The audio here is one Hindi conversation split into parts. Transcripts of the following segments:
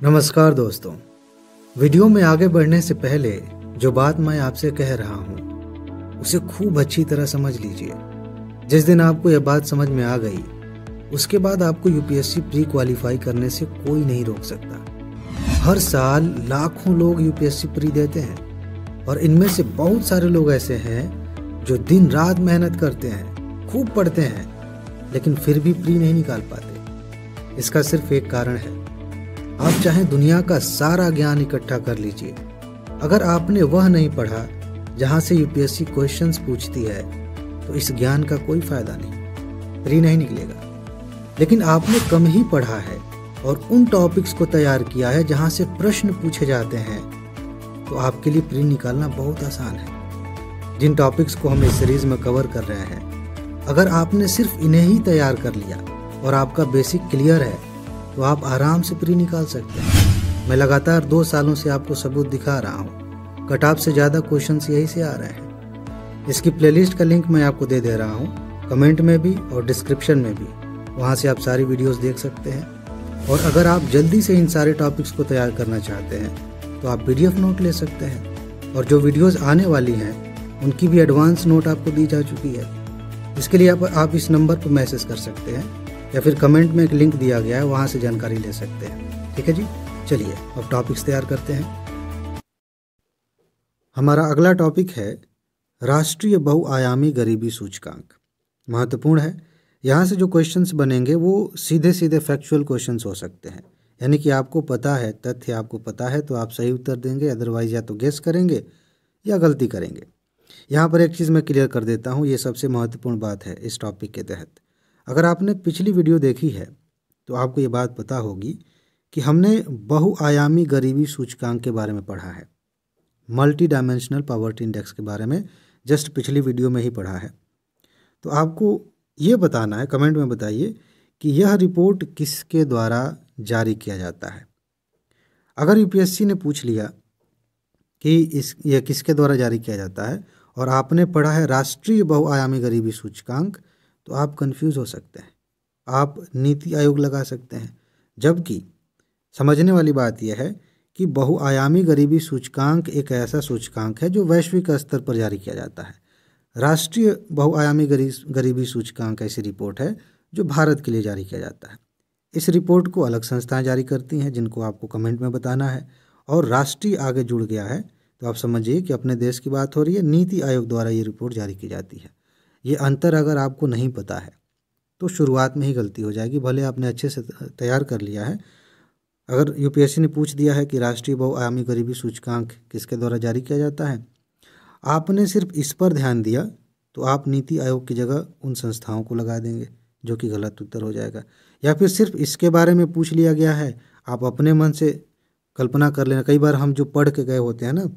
नमस्कार दोस्तों। वीडियो में आगे बढ़ने से पहले जो बात मैं आपसे कह रहा हूँ उसे खूब अच्छी तरह समझ लीजिए। जिस दिन आपको यह बात समझ में आ गई उसके बाद आपको यूपीएससी प्री क्वालिफाई करने से कोई नहीं रोक सकता। हर साल लाखों लोग यूपीएससी प्री देते हैं और इनमें से बहुत सारे लोग ऐसे हैं जो दिन रात मेहनत करते हैं, खूब पढ़ते हैं, लेकिन फिर भी प्री नहीं निकाल पाते। इसका सिर्फ एक कारण है, आप चाहे दुनिया का सारा ज्ञान इकट्ठा कर लीजिए, अगर आपने वह नहीं पढ़ा जहां से यूपीएससी क्वेश्चंस पूछती है तो इस ज्ञान का कोई फायदा नहीं, प्री नहीं निकलेगा। लेकिन आपने कम ही पढ़ा है और उन टॉपिक्स को तैयार किया है जहां से प्रश्न पूछे जाते हैं तो आपके लिए प्री निकालना बहुत आसान है। जिन टॉपिक्स को हम इस सीरीज में कवर कर रहे हैं, अगर आपने सिर्फ इन्हें ही तैयार कर लिया और आपका बेसिक क्लियर है तो आप आराम से प्री निकाल सकते हैं। मैं लगातार 2 सालों से आपको सबूत दिखा रहा हूँ। कट ऑफ से ज़्यादा क्वेश्चंस यही से आ रहे हैं। इसकी प्लेलिस्ट का लिंक मैं आपको दे रहा हूँ, कमेंट में भी और डिस्क्रिप्शन में भी। वहाँ से आप सारी वीडियोस देख सकते हैं। और अगर आप जल्दी से इन सारे टॉपिक्स को तैयार करना चाहते हैं तो आप PDF नोट ले सकते हैं। और जो वीडियोज़ आने वाली हैं उनकी भी एडवांस नोट आपको दी जा चुकी है। इसके लिए आप इस नंबर पर मैसेज कर सकते हैं या फिर कमेंट में एक लिंक दिया गया है, वहाँ से जानकारी ले सकते हैं। ठीक है जी, चलिए अब टॉपिक्स तैयार करते हैं। हमारा अगला टॉपिक है राष्ट्रीय बहुआयामी गरीबी सूचकांक। महत्वपूर्ण है। यहाँ से जो क्वेश्चंस बनेंगे वो सीधे सीधे फैक्चुअल क्वेश्चंस हो सकते हैं, यानी कि आपको पता है, तथ्य आपको पता है तो आप सही उत्तर देंगे, अदरवाइज या तो गेस करेंगे या गलती करेंगे। यहाँ पर एक चीज़ मैं क्लियर कर देता हूँ, ये सबसे महत्वपूर्ण बात है इस टॉपिक के तहत। अगर आपने पिछली वीडियो देखी है तो आपको ये बात पता होगी कि हमने बहुआयामी गरीबी सूचकांक के बारे में पढ़ा है, मल्टी डायमेंशनल पॉवर्टी इंडेक्स के बारे में जस्ट पिछली वीडियो में ही पढ़ा है। तो आपको ये बताना है, कमेंट में बताइए कि यह रिपोर्ट किसके द्वारा जारी किया जाता है। अगर यूपीएससी ने पूछ लिया कि यह किसके द्वारा जारी किया जाता है और आपने पढ़ा है राष्ट्रीय बहुआयामी गरीबी सूचकांक, तो आप कंफ्यूज हो सकते हैं, आप नीति आयोग लगा सकते हैं। जबकि समझने वाली बात यह है कि बहुआयामी गरीबी सूचकांक एक ऐसा सूचकांक है जो वैश्विक स्तर पर जारी किया जाता है। राष्ट्रीय बहुआयामी गरीबी सूचकांक ऐसी रिपोर्ट है जो भारत के लिए जारी किया जाता है। इस रिपोर्ट को अलग संस्थाएं जारी करती हैं जिनको आपको कमेंट में बताना है। और राष्ट्रीय आगे जुड़ गया है तो आप समझिए कि अपने देश की बात हो रही है। नीति आयोग द्वारा ये रिपोर्ट जारी की जाती है। ये अंतर अगर आपको नहीं पता है तो शुरुआत में ही गलती हो जाएगी, भले आपने अच्छे से तैयार कर लिया है। अगर यूपीएससी ने पूछ दिया है कि राष्ट्रीय बहुआयामी गरीबी सूचकांक किसके द्वारा जारी किया जाता है, आपने सिर्फ इस पर ध्यान दिया तो आप नीति आयोग की जगह उन संस्थाओं को लगा देंगे, जो कि गलत उत्तर हो जाएगा। या फिर सिर्फ इसके बारे में पूछ लिया गया है, आप अपने मन से कल्पना कर लेना। कई बार हम जो पढ़ के गए होते हैं ना,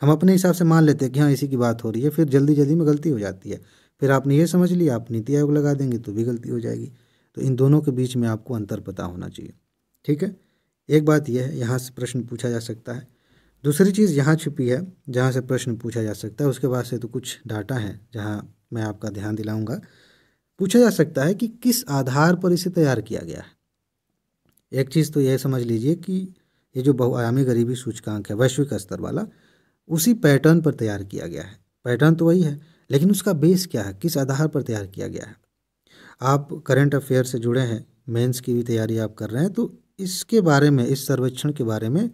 हम अपने हिसाब से मान लेते हैं कि हाँ इसी की बात हो रही है, फिर जल्दी जल्दी में गलती हो जाती है। फिर आपने ये समझ लिया आप नीति आयोग लगा देंगे तो भी गलती हो जाएगी। तो इन दोनों के बीच में आपको अंतर पता होना चाहिए। ठीक है, एक बात यह है, यहाँ से प्रश्न पूछा जा सकता है। दूसरी चीज़ यहाँ छिपी है जहाँ से प्रश्न पूछा जा सकता है, उसके बाद से तो कुछ डाटा है जहाँ मैं आपका ध्यान दिलाऊंगा। पूछा जा सकता है कि किस आधार पर इसे तैयार किया गया है। एक चीज़ तो यह समझ लीजिए कि ये जो बहुआयामी गरीबी सूचकांक है वैश्विक स्तर वाला, उसी पैटर्न पर तैयार किया गया है। पैटर्न तो वही है, लेकिन उसका बेस क्या है, किस आधार पर तैयार किया गया है। आप करंट अफेयर से जुड़े हैं, मेंस की भी तैयारी आप कर रहे हैं, तो इसके बारे में, इस सर्वेक्षण के बारे में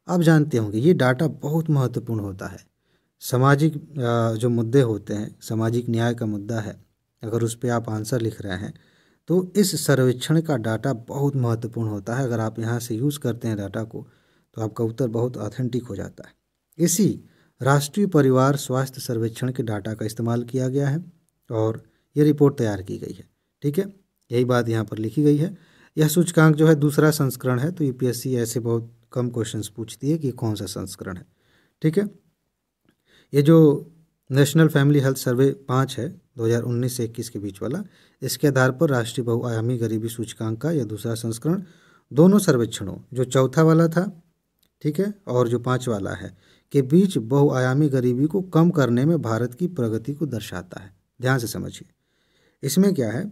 आप जानते होंगे। ये डाटा बहुत महत्वपूर्ण होता है। सामाजिक जो मुद्दे होते हैं, सामाजिक न्याय का मुद्दा है, अगर उस पर आप आंसर लिख रहे हैं तो इस सर्वेक्षण का डाटा बहुत महत्वपूर्ण होता है। अगर आप यहाँ से यूज़ करते हैं डाटा को तो आपका उत्तर बहुत ऑथेंटिक हो जाता है। इसी राष्ट्रीय परिवार स्वास्थ्य सर्वेक्षण के डाटा का इस्तेमाल किया गया है और ये रिपोर्ट तैयार की गई है। ठीक है, यही बात यहाँ पर लिखी गई है। यह सूचकांक जो है दूसरा संस्करण है, तो यूपीएससी ऐसे बहुत कम क्वेश्चंस पूछती है कि कौन सा संस्करण है। ठीक है, ये जो नेशनल फैमिली हेल्थ सर्वे 5 है 2019 से 21 के बीच वाला, इसके आधार पर राष्ट्रीय बहुआयामी गरीबी सूचकांक का यह दूसरा संस्करण दोनों सर्वेक्षणों, जो चौथा वाला था, ठीक है, और जो 5 वाला है, के बीच बहुआयामी गरीबी को कम करने में भारत की प्रगति को दर्शाता है। ध्यान से समझिए। इसमें क्या है,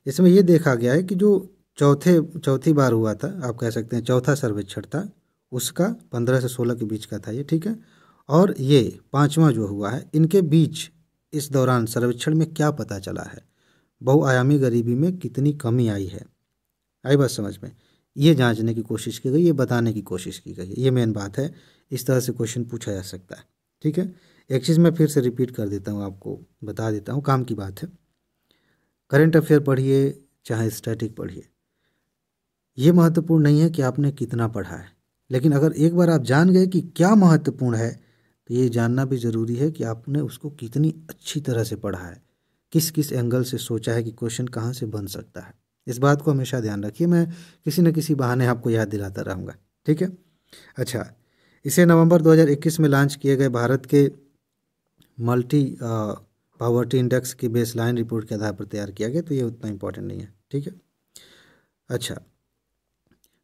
इसमें ये देखा गया है कि जो चौथी बार हुआ था, आप कह सकते हैं चौथा सर्वेक्षण था, उसका 15 से 16 के बीच का था ये, ठीक है। और ये 5वां जो हुआ है, इनके बीच इस दौरान सर्वेक्षण में क्या पता चला है, बहुआयामी गरीबी में कितनी कमी आई है, आई बात समझ में, ये जांचने की कोशिश की गई, ये बताने की कोशिश की गई है, ये मेन बात है। इस तरह से क्वेश्चन पूछा जा सकता है, ठीक है। एक चीज़ मैं फिर से रिपीट कर देता हूँ, आपको बता देता हूँ, काम की बात है। करंट अफेयर पढ़िए चाहे स्टैटिक पढ़िए, ये महत्वपूर्ण नहीं है कि आपने कितना पढ़ा है, लेकिन अगर एक बार आप जान गए कि क्या महत्वपूर्ण है, तो ये जानना भी ज़रूरी है कि आपने उसको कितनी अच्छी तरह से पढ़ा है, किस किस एंगल से सोचा है कि क्वेश्चन कहाँ से बन सकता है। इस बात को हमेशा ध्यान रखिए, मैं किसी न किसी बहाने आपको याद दिलाता रहूँगा, ठीक है। अच्छा, इसे नवंबर 2021 में लॉन्च किए गए भारत के मल्टी पॉवर्टी इंडेक्स की बेसलाइन रिपोर्ट के आधार पर तैयार किया गया, तो ये उतना इम्पोर्टेंट नहीं है, ठीक है। अच्छा,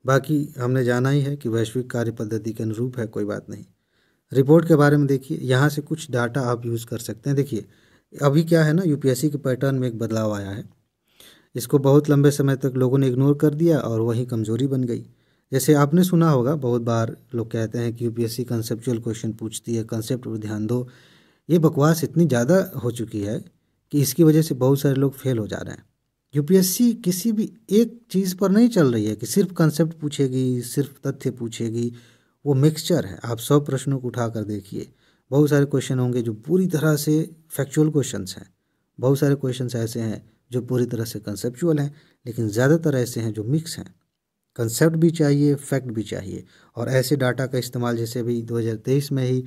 बाकी हमने जाना ही है कि वैश्विक कार्य पद्धति के अनुरूप है, कोई बात नहीं। रिपोर्ट के बारे में देखिए, यहाँ से कुछ डाटा आप यूज़ कर सकते हैं। देखिए अभी क्या है ना, यूपीएससी के पैटर्न में एक बदलाव आया है, इसको बहुत लंबे समय तक लोगों ने इग्नोर कर दिया और वही कमज़ोरी बन गई। जैसे आपने सुना होगा, बहुत बार लोग कहते हैं कि यूपीएससी कंसेप्चुअल क्वेश्चन पूछती है, कंसेप्ट पर ध्यान दो। ये बकवास इतनी ज़्यादा हो चुकी है कि इसकी वजह से बहुत सारे लोग फेल हो जा रहे हैं। यूपीएससी किसी भी एक चीज़ पर नहीं चल रही है कि सिर्फ कंसेप्ट पूछेगी, सिर्फ तथ्य पूछेगी, वो मिक्सचर है। आप 100 प्रश्नों को उठा कर देखिए, बहुत सारे क्वेश्चन होंगे जो पूरी तरह से फैक्चुअल क्वेश्चंस हैं, बहुत सारे क्वेश्चंस ऐसे हैं जो पूरी तरह से कंसेप्चुअल हैं, लेकिन ज़्यादातर ऐसे हैं जो मिक्स हैं, कंसेप्ट भी चाहिए, फैक्ट भी चाहिए। और ऐसे डाटा का इस्तेमाल जैसे अभी 2023 में ही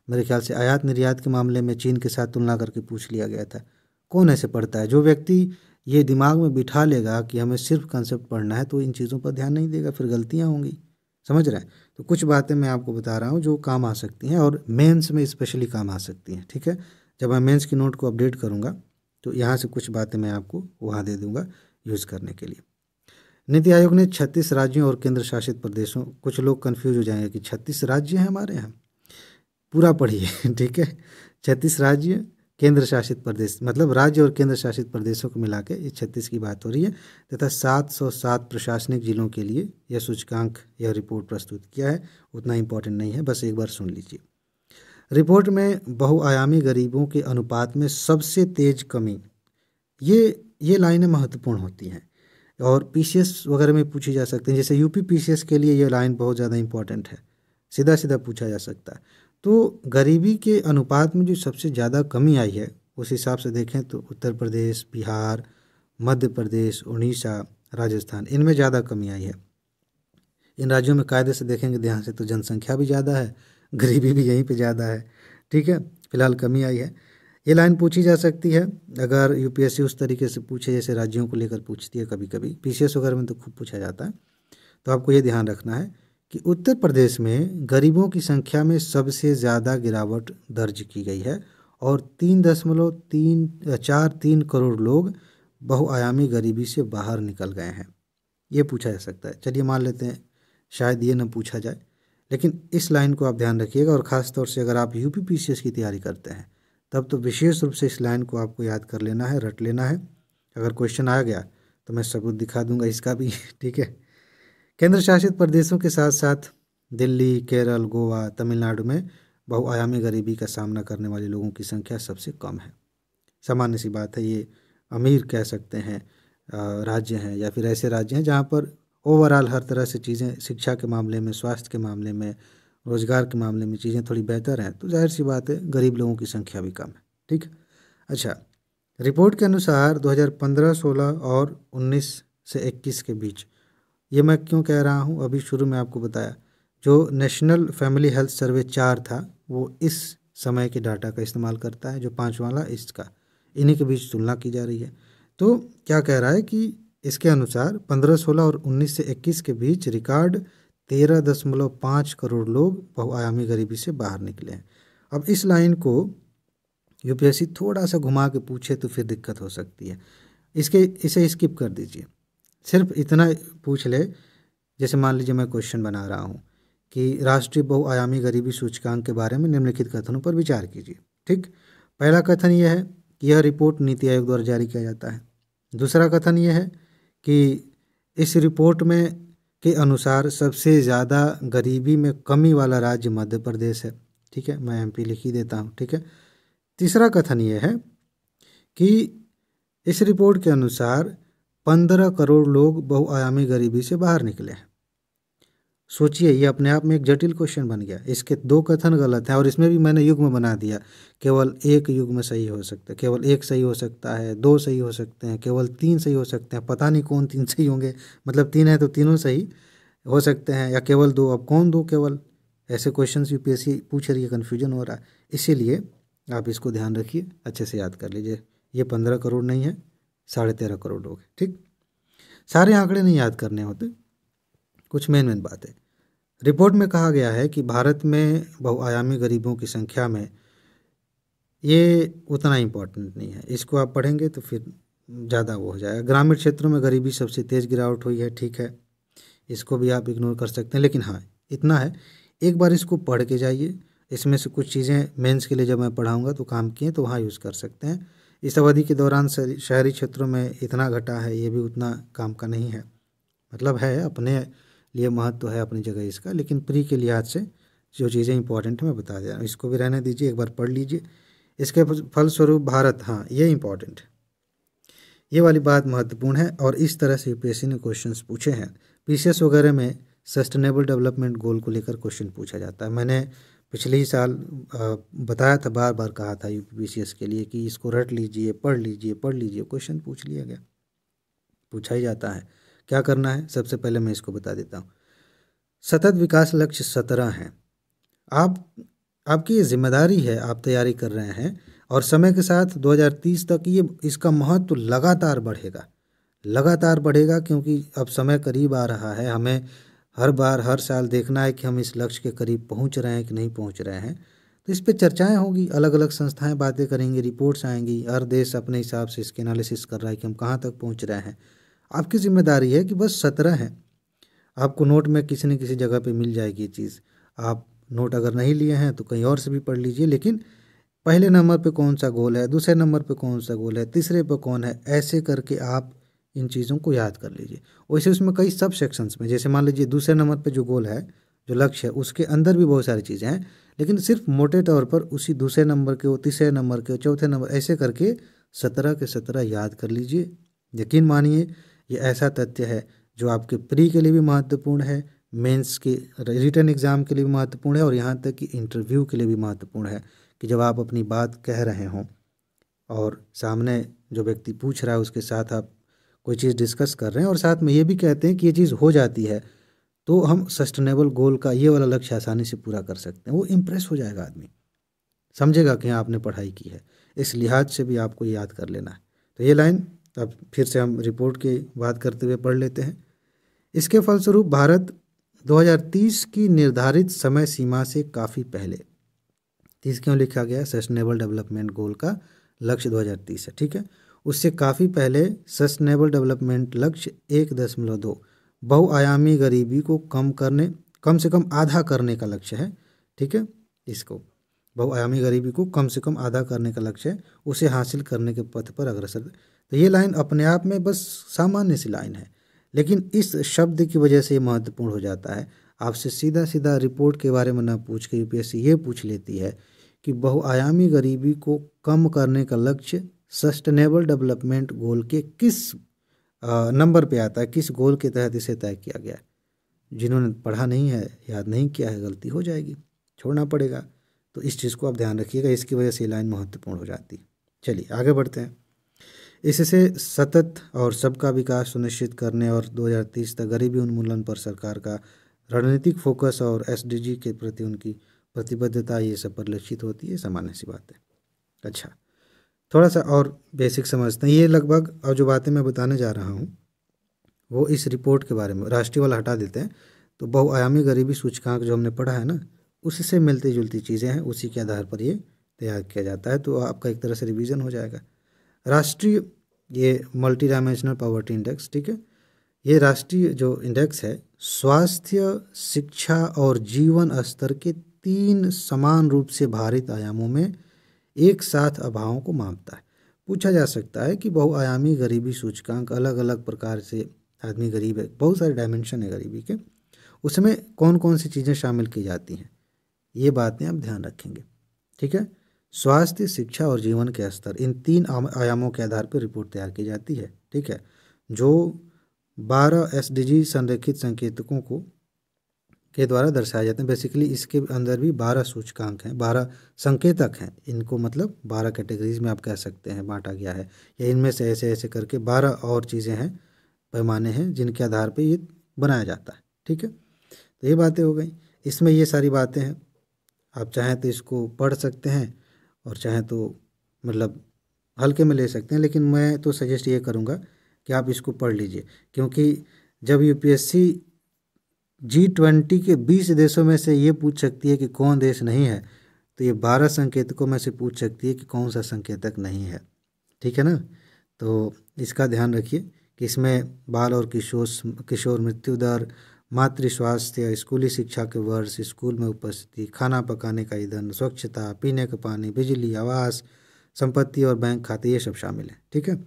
मेरे ख्याल से आयात निर्यात के मामले में चीन के साथ तुलना करके पूछ लिया गया था। कौन ऐसे पढ़ता है? जो व्यक्ति ये दिमाग में बिठा लेगा कि हमें सिर्फ कंसेप्ट पढ़ना है, तो इन चीज़ों पर ध्यान नहीं देगा, फिर गलतियाँ होंगी, समझ रहे हैं। तो कुछ बातें मैं आपको बता रहा हूँ जो काम आ सकती हैं और मेंस में स्पेशली काम आ सकती हैं, ठीक है। जब मैं मेंस की नोट को अपडेट करूँगा तो यहाँ से कुछ बातें मैं आपको वहाँ दे दूँगा यूज़ करने के लिए। नीति आयोग ने 36 राज्यों और केंद्र शासित प्रदेशों, कुछ लोग कन्फ्यूज हो जाएंगे कि 36 राज्य हैं हमारे यहाँ, पूरा पढ़िए ठीक है। 36 राज्य केंद्र शासित प्रदेश, मतलब राज्य और केंद्र शासित प्रदेशों को मिला के ये 36 की बात हो रही है, तथा 707 प्रशासनिक जिलों के लिए यह सूचकांक, यह रिपोर्ट प्रस्तुत किया है। उतना इम्पोर्टेंट नहीं है, बस एक बार सुन लीजिए। रिपोर्ट में बहुआयामी गरीबों के अनुपात में सबसे तेज कमी, ये लाइनें महत्वपूर्ण होती हैं और पीसीएस वगैरह में पूछी जा सकती हैं। जैसे यूपी पीसीएस के लिए ये लाइन बहुत ज़्यादा इंपॉर्टेंट है, सीधा सीधा पूछा जा सकता है। तो गरीबी के अनुपात में जो सबसे ज़्यादा कमी आई है, उस हिसाब से देखें तो उत्तर प्रदेश, बिहार, मध्य प्रदेश, उड़ीसा, राजस्थान, इनमें ज़्यादा कमी आई है। इन राज्यों में कायदे से देखेंगे ध्यान से तो जनसंख्या भी ज़्यादा है, गरीबी भी यहीं पे ज़्यादा है, ठीक है। फिलहाल कमी आई है, ये लाइन पूछी जा सकती है अगर यूपीएससी उस तरीके से पूछे जैसे राज्यों को लेकर पूछती है। कभी कभी पीसीएस वगैरह में तो खूब पूछा जाता है। तो आपको ये ध्यान रखना है कि उत्तर प्रदेश में गरीबों की संख्या में सबसे ज़्यादा गिरावट दर्ज की गई है और 3.43 करोड़ लोग बहुआयामी गरीबी से बाहर निकल गए हैं। ये पूछा जा सकता है। चलिए मान लेते हैं शायद ये न पूछा जाए, लेकिन इस लाइन को आप ध्यान रखिएगा। और ख़ास तौर से अगर आप यूपी पीसीएस की तैयारी करते हैं तब तो विशेष रूप से इस लाइन को आपको याद कर लेना है, रट लेना है। अगर क्वेश्चन आ गया तो मैं सबूत दिखा दूंगा इसका भी ठीक है। केंद्र शासित प्रदेशों के साथ साथ दिल्ली, केरल, गोवा, तमिलनाडु में बहुआयामी गरीबी का सामना करने वाले लोगों की संख्या सबसे कम है। सामान्य सी बात है, ये अमीर कह सकते हैं राज्य हैं या फिर ऐसे राज्य हैं जहाँ पर ओवरऑल हर तरह से चीज़ें, शिक्षा के मामले में, स्वास्थ्य के मामले में, रोजगार के मामले में चीज़ें थोड़ी बेहतर हैं, तो जाहिर सी बात है गरीब लोगों की संख्या भी कम है, ठीक। अच्छा, रिपोर्ट के अनुसार 2015-16 और 19 से 21 के बीच, ये मैं क्यों कह रहा हूँ, अभी शुरू में आपको बताया, जो नेशनल फैमिली हेल्थ सर्वे 4 था वो इस समय के डाटा का इस्तेमाल करता है, जो 5 वाला इसका, इन्हीं के बीच तुलना की जा रही है। तो क्या कह रहा है कि इसके अनुसार 15-16 और 19 से 21 के बीच रिकॉर्ड 13.5 करोड़ लोग बहुआयामी गरीबी से बाहर निकले हैं। अब इस लाइन को यूपीएससी थोड़ा सा घुमा के पूछे तो फिर दिक्कत हो सकती है। इसे स्किप कर दीजिए, सिर्फ इतना पूछ ले, जैसे मान लीजिए मैं क्वेश्चन बना रहा हूँ कि राष्ट्रीय बहुआयामी गरीबी सूचकांक के बारे में निम्नलिखित कथनों पर विचार कीजिए, ठीक। पहला कथन यह है कि यह रिपोर्ट नीति आयोग द्वारा जारी किया जाता है। दूसरा कथन यह है कि इस रिपोर्ट में के अनुसार सबसे ज़्यादा गरीबी में कमी वाला राज्य मध्य प्रदेश है। ठीक है, मैं एमपी लिख ही देता हूँ। ठीक है, तीसरा कथन ये है कि इस रिपोर्ट के अनुसार 15 करोड़ लोग बहुआयामी गरीबी से बाहर निकले हैं। सोचिए, ये अपने आप में एक जटिल क्वेश्चन बन गया। इसके 2 कथन गलत हैं और इसमें भी मैंने युग्म बना दिया। केवल एक युग्म सही हो सकता है, केवल एक सही हो सकता है, 2 सही हो सकते हैं, केवल 3 सही हो सकते हैं। पता नहीं कौन 3 सही होंगे, मतलब 3 है तो तीनों सही हो सकते हैं, या केवल 2। अब कौन 2 केवल? ऐसे क्वेश्चन यूपीएससी पूछ रही है, कन्फ्यूजन हो रहा है। इसीलिए आप इसको ध्यान रखिए, अच्छे से याद कर लीजिए। ये 15 करोड़ नहीं है, 13.5 करोड़ लोग हैं। ठीक, सारे आंकड़े नहीं याद करने होते, कुछ मेन बातें। रिपोर्ट में कहा गया है कि भारत में बहुआयामी गरीबों की संख्या में ये उतना इम्पोर्टेंट नहीं है। इसको आप पढ़ेंगे तो फिर ज़्यादा वो हो जाएगा। ग्रामीण क्षेत्रों में गरीबी सबसे तेज़ गिरावट हुई है। ठीक है, इसको भी आप इग्नोर कर सकते हैं, लेकिन हाँ इतना है, एक बार इसको पढ़ के जाइए। इसमें से कुछ चीज़ें मेंस के लिए जब मैं पढ़ाऊँगा तो काम किए तो वहाँ यूज़ कर सकते हैं। इस अवधि के दौरान शहरी क्षेत्रों में इतना घटा है, ये भी उतना काम का नहीं है। मतलब है, अपने लिए महत्व है अपनी जगह इसका, लेकिन प्री के लिहाज से जो चीज़ें इंपॉर्टेंट मैं बता दे रहा हूँ, इसको भी रहने दीजिए, एक बार पढ़ लीजिए। इसके फलस्वरूप भारत, हाँ ये इंपॉर्टेंट है, ये वाली बात महत्वपूर्ण है और इस तरह से यूपीएससी ने क्वेश्चंस पूछे हैं। पीसीएस वगैरह में सस्टेनेबल डेवलपमेंट गोल को लेकर क्वेश्चन पूछा जाता है। मैंने पिछले ही साल बताया था, बार बार कहा था यूपीपीसीएस के लिए कि इसको रट लीजिए, पढ़ लीजिए, पढ़ लीजिए। क्वेश्चन पूछ लिया गया, पूछा ही जाता है। क्या करना है, सबसे पहले मैं इसको बता देता हूँ। सतत विकास लक्ष्य 17 हैं। आपकी ये जिम्मेदारी है, आप तैयारी कर रहे हैं और समय के साथ 2030 तक ये इसका महत्व लगातार बढ़ेगा, लगातार बढ़ेगा, क्योंकि अब समय करीब आ रहा है। हमें हर बार हर साल देखना है कि हम इस लक्ष्य के करीब पहुंच रहे हैं कि नहीं पहुंच रहे हैं। तो इस पे चर्चाएं होगी, अलग अलग संस्थाएं बातें करेंगी, रिपोर्ट्स आएंगी, हर देश अपने हिसाब से इसके एनालिसिस कर रहा है कि हम कहाँ तक पहुँच रहे हैं। आपकी जिम्मेदारी है कि बस 17 हैं। आपको नोट में किसी न किसी जगह पे मिल जाएगी ये चीज़। आप नोट अगर नहीं लिए हैं तो कहीं और से भी पढ़ लीजिए, लेकिन पहले नंबर पे कौन सा गोल है, दूसरे नंबर पे कौन सा गोल है, तीसरे पे कौन है, ऐसे करके आप इन चीज़ों को याद कर लीजिए। वैसे उसमें कई सब सेक्शंस में, जैसे मान लीजिए दूसरे नंबर पे जो गोल है, जो लक्ष्य है, उसके अंदर भी बहुत सारी चीज़ें हैं, लेकिन सिर्फ मोटे तौर पर उसी दूसरे नंबर के, वो तीसरे नंबर के, चौथे नंबर, ऐसे करके 17 के 17 याद कर लीजिए। यकीन मानिए ये ऐसा तथ्य है जो आपके प्री के लिए भी महत्वपूर्ण है, मेंस के रिटन एग्ज़ाम के लिए भी महत्वपूर्ण है और यहाँ तक कि इंटरव्यू के लिए भी महत्वपूर्ण है कि जब आप अपनी बात कह रहे हों और सामने जो व्यक्ति पूछ रहा है उसके साथ आप कोई चीज़ डिस्कस कर रहे हैं और साथ में ये भी कहते हैं कि ये चीज़ हो जाती है, तो हम सस्टेनेबल गोल का ये वाला लक्ष्य आसानी से पूरा कर सकते हैं। वो इम्प्रेस हो जाएगा, आदमी समझेगा कि हाँ आपने पढ़ाई की है। इस लिहाज से भी आपको याद कर लेना है। तो ये लाइन अब फिर से हम रिपोर्ट की बात करते हुए पढ़ लेते हैं। इसके फलस्वरूप भारत 2030 की निर्धारित समय सीमा से काफ़ी पहले, 30 क्यों लिखा गया, सस्टेनेबल डेवलपमेंट गोल का लक्ष्य 2030 है। ठीक है, उससे काफ़ी पहले सस्टेनेबल डेवलपमेंट लक्ष्य 1.2 बहुआयामी गरीबी को कम से कम आधा करने का लक्ष्य है। ठीक है, इसको बहुआयामी गरीबी को कम से कम आधा करने का लक्ष्य है, उसे हासिल करने के पथ पर अग्रसर। तो ये लाइन अपने आप में बस सामान्य सी लाइन है, लेकिन इस शब्द की वजह से ये महत्वपूर्ण हो जाता है। आपसे सीधा सीधा रिपोर्ट के बारे में ना पूछ के यूपीएससी ये पूछ लेती है कि बहुआयामी गरीबी को कम करने का लक्ष्य सस्टेनेबल डेवलपमेंट गोल के किस नंबर पे आता है, किस गोल के तहत इसे तय किया गया है। जिन्होंने पढ़ा नहीं है, याद नहीं किया है, गलती हो जाएगी, छोड़ना पड़ेगा। तो इस चीज़ को आप ध्यान रखिएगा, इसकी वजह से लाइन महत्वपूर्ण हो जाती है। चलिए आगे बढ़ते हैं। इससे सतत और सबका विकास सुनिश्चित करने और 2030 तक गरीबी उन्मूलन पर सरकार का रणनीतिक फोकस और एसडीजी के प्रति उनकी प्रतिबद्धता, ये सब परिलक्षित होती है, सामान्य सी बात है। अच्छा, थोड़ा सा और बेसिक समझते हैं। ये लगभग और जो बातें मैं बताने जा रहा हूँ वो इस रिपोर्ट के बारे में, राष्ट्रीय वाला हटा देते हैं। तो बहुआयामी गरीबी सूचकांक जो हमने पढ़ा है ना, उससे मिलती जुलती चीज़ें हैं, उसी के आधार पर ये तैयार किया जाता है। तो आपका एक तरह से रिवीजन हो जाएगा। राष्ट्रीय ये मल्टी डायमेंशनल पॉवर्टी इंडेक्स, ठीक है, ये राष्ट्रीय जो इंडेक्स है स्वास्थ्य, शिक्षा और जीवन स्तर के 3 समान रूप से भारित आयामों में एक साथ अभावों को मापता है। पूछा जा सकता है कि बहुआयामी गरीबी सूचकांक, अलग अलग प्रकार से आदमी गरीब है, बहुत सारे डायमेंशन है गरीबी के, उसमें कौन कौन सी चीज़ें शामिल की जाती हैं, ये बातें आप ध्यान रखेंगे। ठीक है। स्वास्थ्य, शिक्षा और जीवन के स्तर, इन 3 आयामों के आधार पर रिपोर्ट तैयार की जाती है। ठीक है। जो 12 एसडीजी संरेखित संकेतकों को के द्वारा दर्शाए जाते हैं। बेसिकली इसके अंदर भी 12 सूचकांक हैं, 12 संकेतक हैं। इनको मतलब 12 कैटेगरीज में आप कह सकते हैं बांटा गया है, या इनमें से ऐसे ऐसे करके 12 और चीज़ें हैं, पैमाने हैं, जिनके आधार पे ये बनाया जाता है। ठीक है। तो ये बातें हो गई, इसमें ये सारी बातें हैं। आप चाहें तो इसको पढ़ सकते हैं और चाहें तो मतलब हल्के में ले सकते हैं, लेकिन मैं तो सजेस्ट ये करूँगा कि आप इसको पढ़ लीजिए, क्योंकि जब यूपीएससी G20 के 20 देशों में से ये पूछ सकती है कि कौन देश नहीं है, तो ये 12 संकेतकों में से पूछ सकती है कि कौन सा संकेतक नहीं है। ठीक है ना। तो इसका ध्यान रखिए कि इसमें बाल और किशोर मृत्यु दर, मातृ स्वास्थ्य, स्कूली शिक्षा के वर्ष, स्कूल में उपस्थिति, खाना पकाने का ईंधन, स्वच्छता, पीने का पानी, बिजली, आवास, संपत्ति और बैंक खाते, ये सब शामिल है। ठीक है।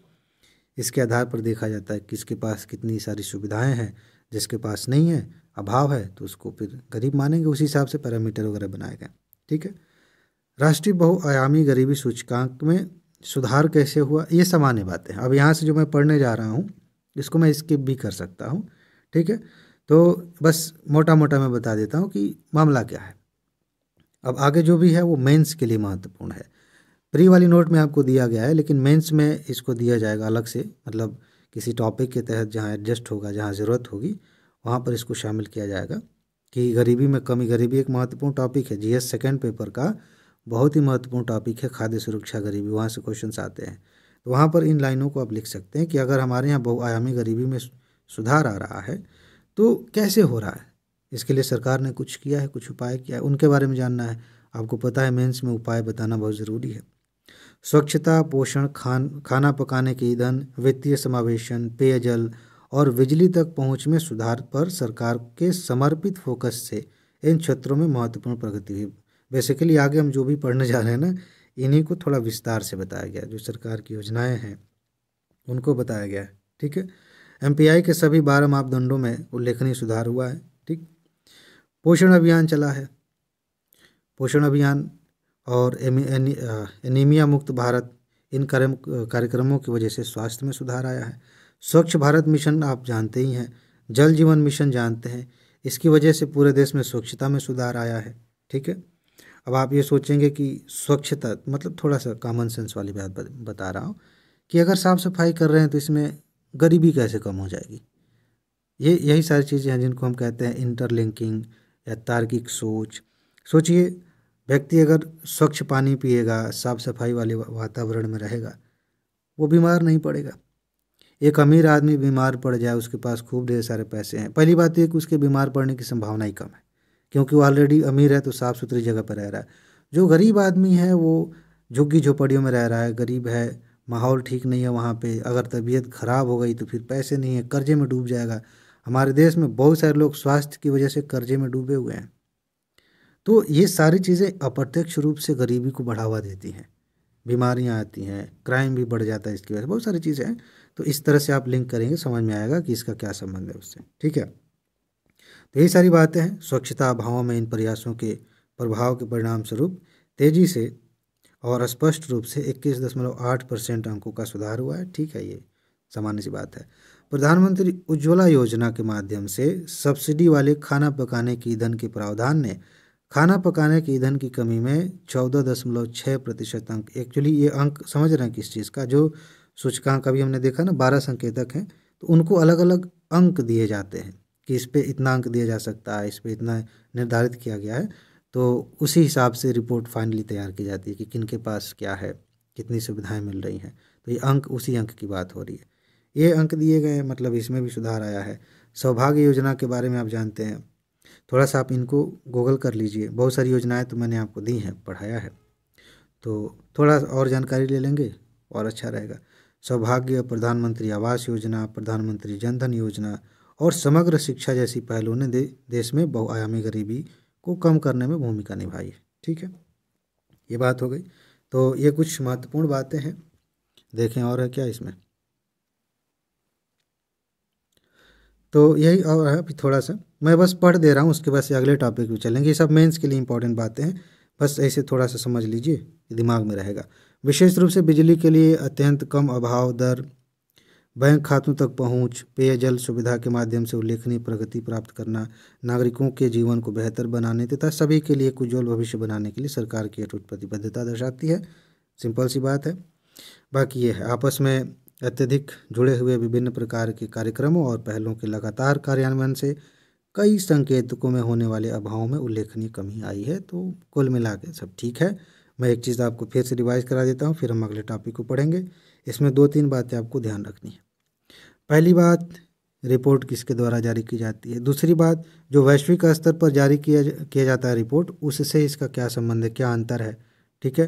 इसके आधार पर देखा जाता है कि किसके पास कितनी सारी सुविधाएं हैं, जिसके पास नहीं है, अभाव है, तो उसको फिर गरीब मानेंगे। उसी हिसाब से पैरामीटर वगैरह बनाए गए। ठीक है। राष्ट्रीय बहुआयामी गरीबी सूचकांक में सुधार कैसे हुआ, ये सामान्य बातें हैं। अब यहाँ से जो मैं पढ़ने जा रहा हूँ इसको मैं स्किप भी कर सकता हूँ। ठीक है। तो बस मोटा मोटा मैं बता देता हूँ कि मामला क्या है। अब आगे जो भी है वो मेंस के लिए महत्वपूर्ण है। प्री वाली नोट में आपको दिया गया है, लेकिन मेंस में इसको दिया जाएगा अलग से, मतलब किसी टॉपिक के तहत जहाँ एडजस्ट होगा, जहाँ ज़रूरत होगी वहाँ पर इसको शामिल किया जाएगा कि गरीबी में कमी। गरीबी एक महत्वपूर्ण टॉपिक है, जीएस सेकेंड पेपर का बहुत ही महत्वपूर्ण टॉपिक है, खाद्य सुरक्षा गरीबी, वहाँ से क्वेश्चंस आते हैं। तो वहाँ पर इन लाइनों को आप लिख सकते हैं कि अगर हमारे यहाँ बहुआयामी गरीबी में सुधार आ रहा है तो कैसे हो रहा है, इसके लिए सरकार ने कुछ किया है, कुछ उपाय किया है, उनके बारे में जानना है। आपको पता है मेंस में उपाय बताना बहुत ज़रूरी है। स्वच्छता, पोषण, खाना पकाने के ईंधन, वित्तीय समावेशन, पेयजल और बिजली तक पहुंच में सुधार पर सरकार के समर्पित फोकस से इन क्षेत्रों में महत्वपूर्ण प्रगति हुई। बेसिकली आगे हम जो भी पढ़ने जा रहे हैं ना, इन्हीं को थोड़ा विस्तार से बताया गया, जो सरकार की योजनाएं हैं उनको बताया गया है। ठीक है। एमपीआई के सभी 12 मापदंडों में उल्लेखनीय सुधार हुआ है। ठीक। पोषण अभियान चला है, पोषण अभियान और एनीमिया मुक्त भारत, इन कार्यक्रमों की वजह से स्वास्थ्य में सुधार आया है। स्वच्छ भारत मिशन आप जानते ही हैं, जल जीवन मिशन जानते हैं, इसकी वजह से पूरे देश में स्वच्छता में सुधार आया है। ठीक है। अब आप ये सोचेंगे कि स्वच्छता मतलब थोड़ा सा कॉमन सेंस वाली बात बता रहा हूँ कि अगर साफ सफाई कर रहे हैं तो इसमें गरीबी कैसे कम हो जाएगी। यही सारी चीज़ें हैं जिनको हम कहते हैं इंटरलिंकिंग या तार्किक सोच। सोचिए, व्यक्ति अगर स्वच्छ पानी पिएगा, साफ सफाई वाले वातावरण में रहेगा, वो बीमार नहीं पड़ेगा। एक अमीर आदमी बीमार पड़ जाए, उसके पास खूब ढेर सारे पैसे हैं, पहली बात ये कि उसके बीमार पड़ने की संभावना ही कम है, क्योंकि वो ऑलरेडी अमीर है तो साफ़ सुथरी जगह पर रह रहा है। जो गरीब आदमी है वो झुग्गी झोपड़ियों में रह रहा है, गरीब है, माहौल ठीक नहीं है वहाँ पे, अगर तबीयत खराब हो गई तो फिर पैसे नहीं है, कर्जे में डूब जाएगा। हमारे देश में बहुत सारे लोग स्वास्थ्य की वजह से कर्जे में डूबे हुए हैं। तो ये सारी चीज़ें अप्रत्यक्ष रूप से गरीबी को बढ़ावा देती हैं, बीमारियां आती हैं, क्राइम भी बढ़ जाता है इसकी वजह से, बहुत सारी चीज़ें हैं। तो इस तरह से आप लिंक करेंगे, समझ में आएगा कि इसका क्या संबंध है उससे। ठीक है। तो यही सारी बातें हैं। स्वच्छता अभावों में इन प्रयासों के प्रभाव के परिणाम स्वरूप तेजी से और स्पष्ट रूप से 21.8% अंकों का सुधार हुआ है। ठीक है, ये सामान्य सी बात है। प्रधानमंत्री उज्ज्वला योजना के माध्यम से सब्सिडी वाले खाना पकाने के ईंधन के प्रावधान ने खाना पकाने के ईंधन की कमी में 14.6% अंक, एक्चुअली ये अंक समझ रहे हैं किस चीज़ का, जो सूचकांक अभी हमने देखा ना 12 संकेतक हैं, तो उनको अलग अलग अंक दिए जाते हैं कि इस पे इतना अंक दिया जा सकता है, इस पे इतना निर्धारित किया गया है। तो उसी हिसाब से रिपोर्ट फाइनली तैयार की जाती है कि किन के पास क्या है, कितनी सुविधाएं मिल रही हैं। तो ये अंक, उसी अंक की बात हो रही है। ये अंक दिए गए हैं, मतलब इसमें भी सुधार आया है। सौभाग्य योजना के बारे में आप जानते हैं, थोड़ा सा आप इनको गूगल कर लीजिए, बहुत सारी योजनाएं तो मैंने आपको दी हैं, पढ़ाया है, तो थोड़ा और जानकारी ले लेंगे और अच्छा रहेगा। सौभाग्य, प्रधानमंत्री आवास योजना, प्रधानमंत्री जनधन योजना और समग्र शिक्षा जैसी पहलों ने देश में बहुआयामी गरीबी को कम करने में भूमिका निभाई है। ठीक है, ये बात हो गई। तो ये कुछ महत्वपूर्ण बातें हैं देखें और है क्या इसमें। तो यही और है, अभी थोड़ा सा मैं बस पढ़ दे रहा हूँ, उसके बाद से अगले टॉपिक पे चलेंगे। ये सब मेंस के लिए इंपॉर्टेंट बातें हैं, बस ऐसे थोड़ा सा समझ लीजिए, दिमाग में रहेगा। विशेष रूप से बिजली के लिए अत्यंत कम अभाव दर, बैंक खातों तक पहुंच, पेयजल सुविधा के माध्यम से उल्लेखनीय प्रगति प्राप्त करना, नागरिकों के जीवन को बेहतर बनाने तथा सभी के लिए एक उज्ज्वल भविष्य बनाने के लिए सरकार की अटूट प्रतिबद्धता दर्शाती है। सिंपल सी बात है। बाकी ये है, आपस में अत्यधिक जुड़े हुए विभिन्न प्रकार के कार्यक्रमों और पहलों के लगातार कार्यान्वयन से कई संकेतकों में होने वाले अभावों में उल्लेखनीय कमी आई है। तो कुल मिला के सब ठीक है। मैं एक चीज़ आपको फिर से रिवाइज करा देता हूँ, फिर हम अगले टॉपिक को पढ़ेंगे। इसमें 2-3 बातें आपको ध्यान रखनी है। पहली बात, रिपोर्ट किसके द्वारा जारी की जाती है। दूसरी बात, जो वैश्विक स्तर पर जारी किया जाता है रिपोर्ट, उससे इसका क्या संबंध है, क्या अंतर है, ठीक है।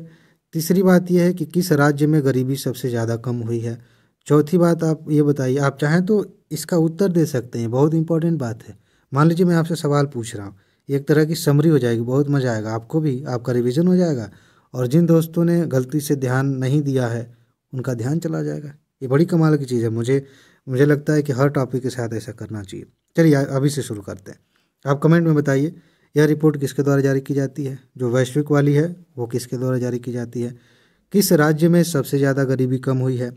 तीसरी बात यह है कि किस राज्य में गरीबी सबसे ज़्यादा कम हुई है। चौथी बात, आप ये बताइए, आप चाहें तो इसका उत्तर दे सकते हैं, बहुत इंपॉर्टेंट बात है। मान लीजिए मैं आपसे सवाल पूछ रहा हूँ, एक तरह की समरी हो जाएगी, बहुत मज़ा आएगा, आपको भी, आपका रिवीजन हो जाएगा, और जिन दोस्तों ने गलती से ध्यान नहीं दिया है उनका ध्यान चला जाएगा। ये बड़ी कमाल की चीज़ है। मुझे लगता है कि हर टॉपिक के साथ ऐसा करना चाहिए। चलिए अभी से शुरू करते हैं। आप कमेंट में बताइए, यह रिपोर्ट किसके द्वारा जारी की जाती है। जो वैश्विक वाली है वो किसके द्वारा जारी की जाती है। किस राज्य में सबसे ज़्यादा गरीबी कम हुई है।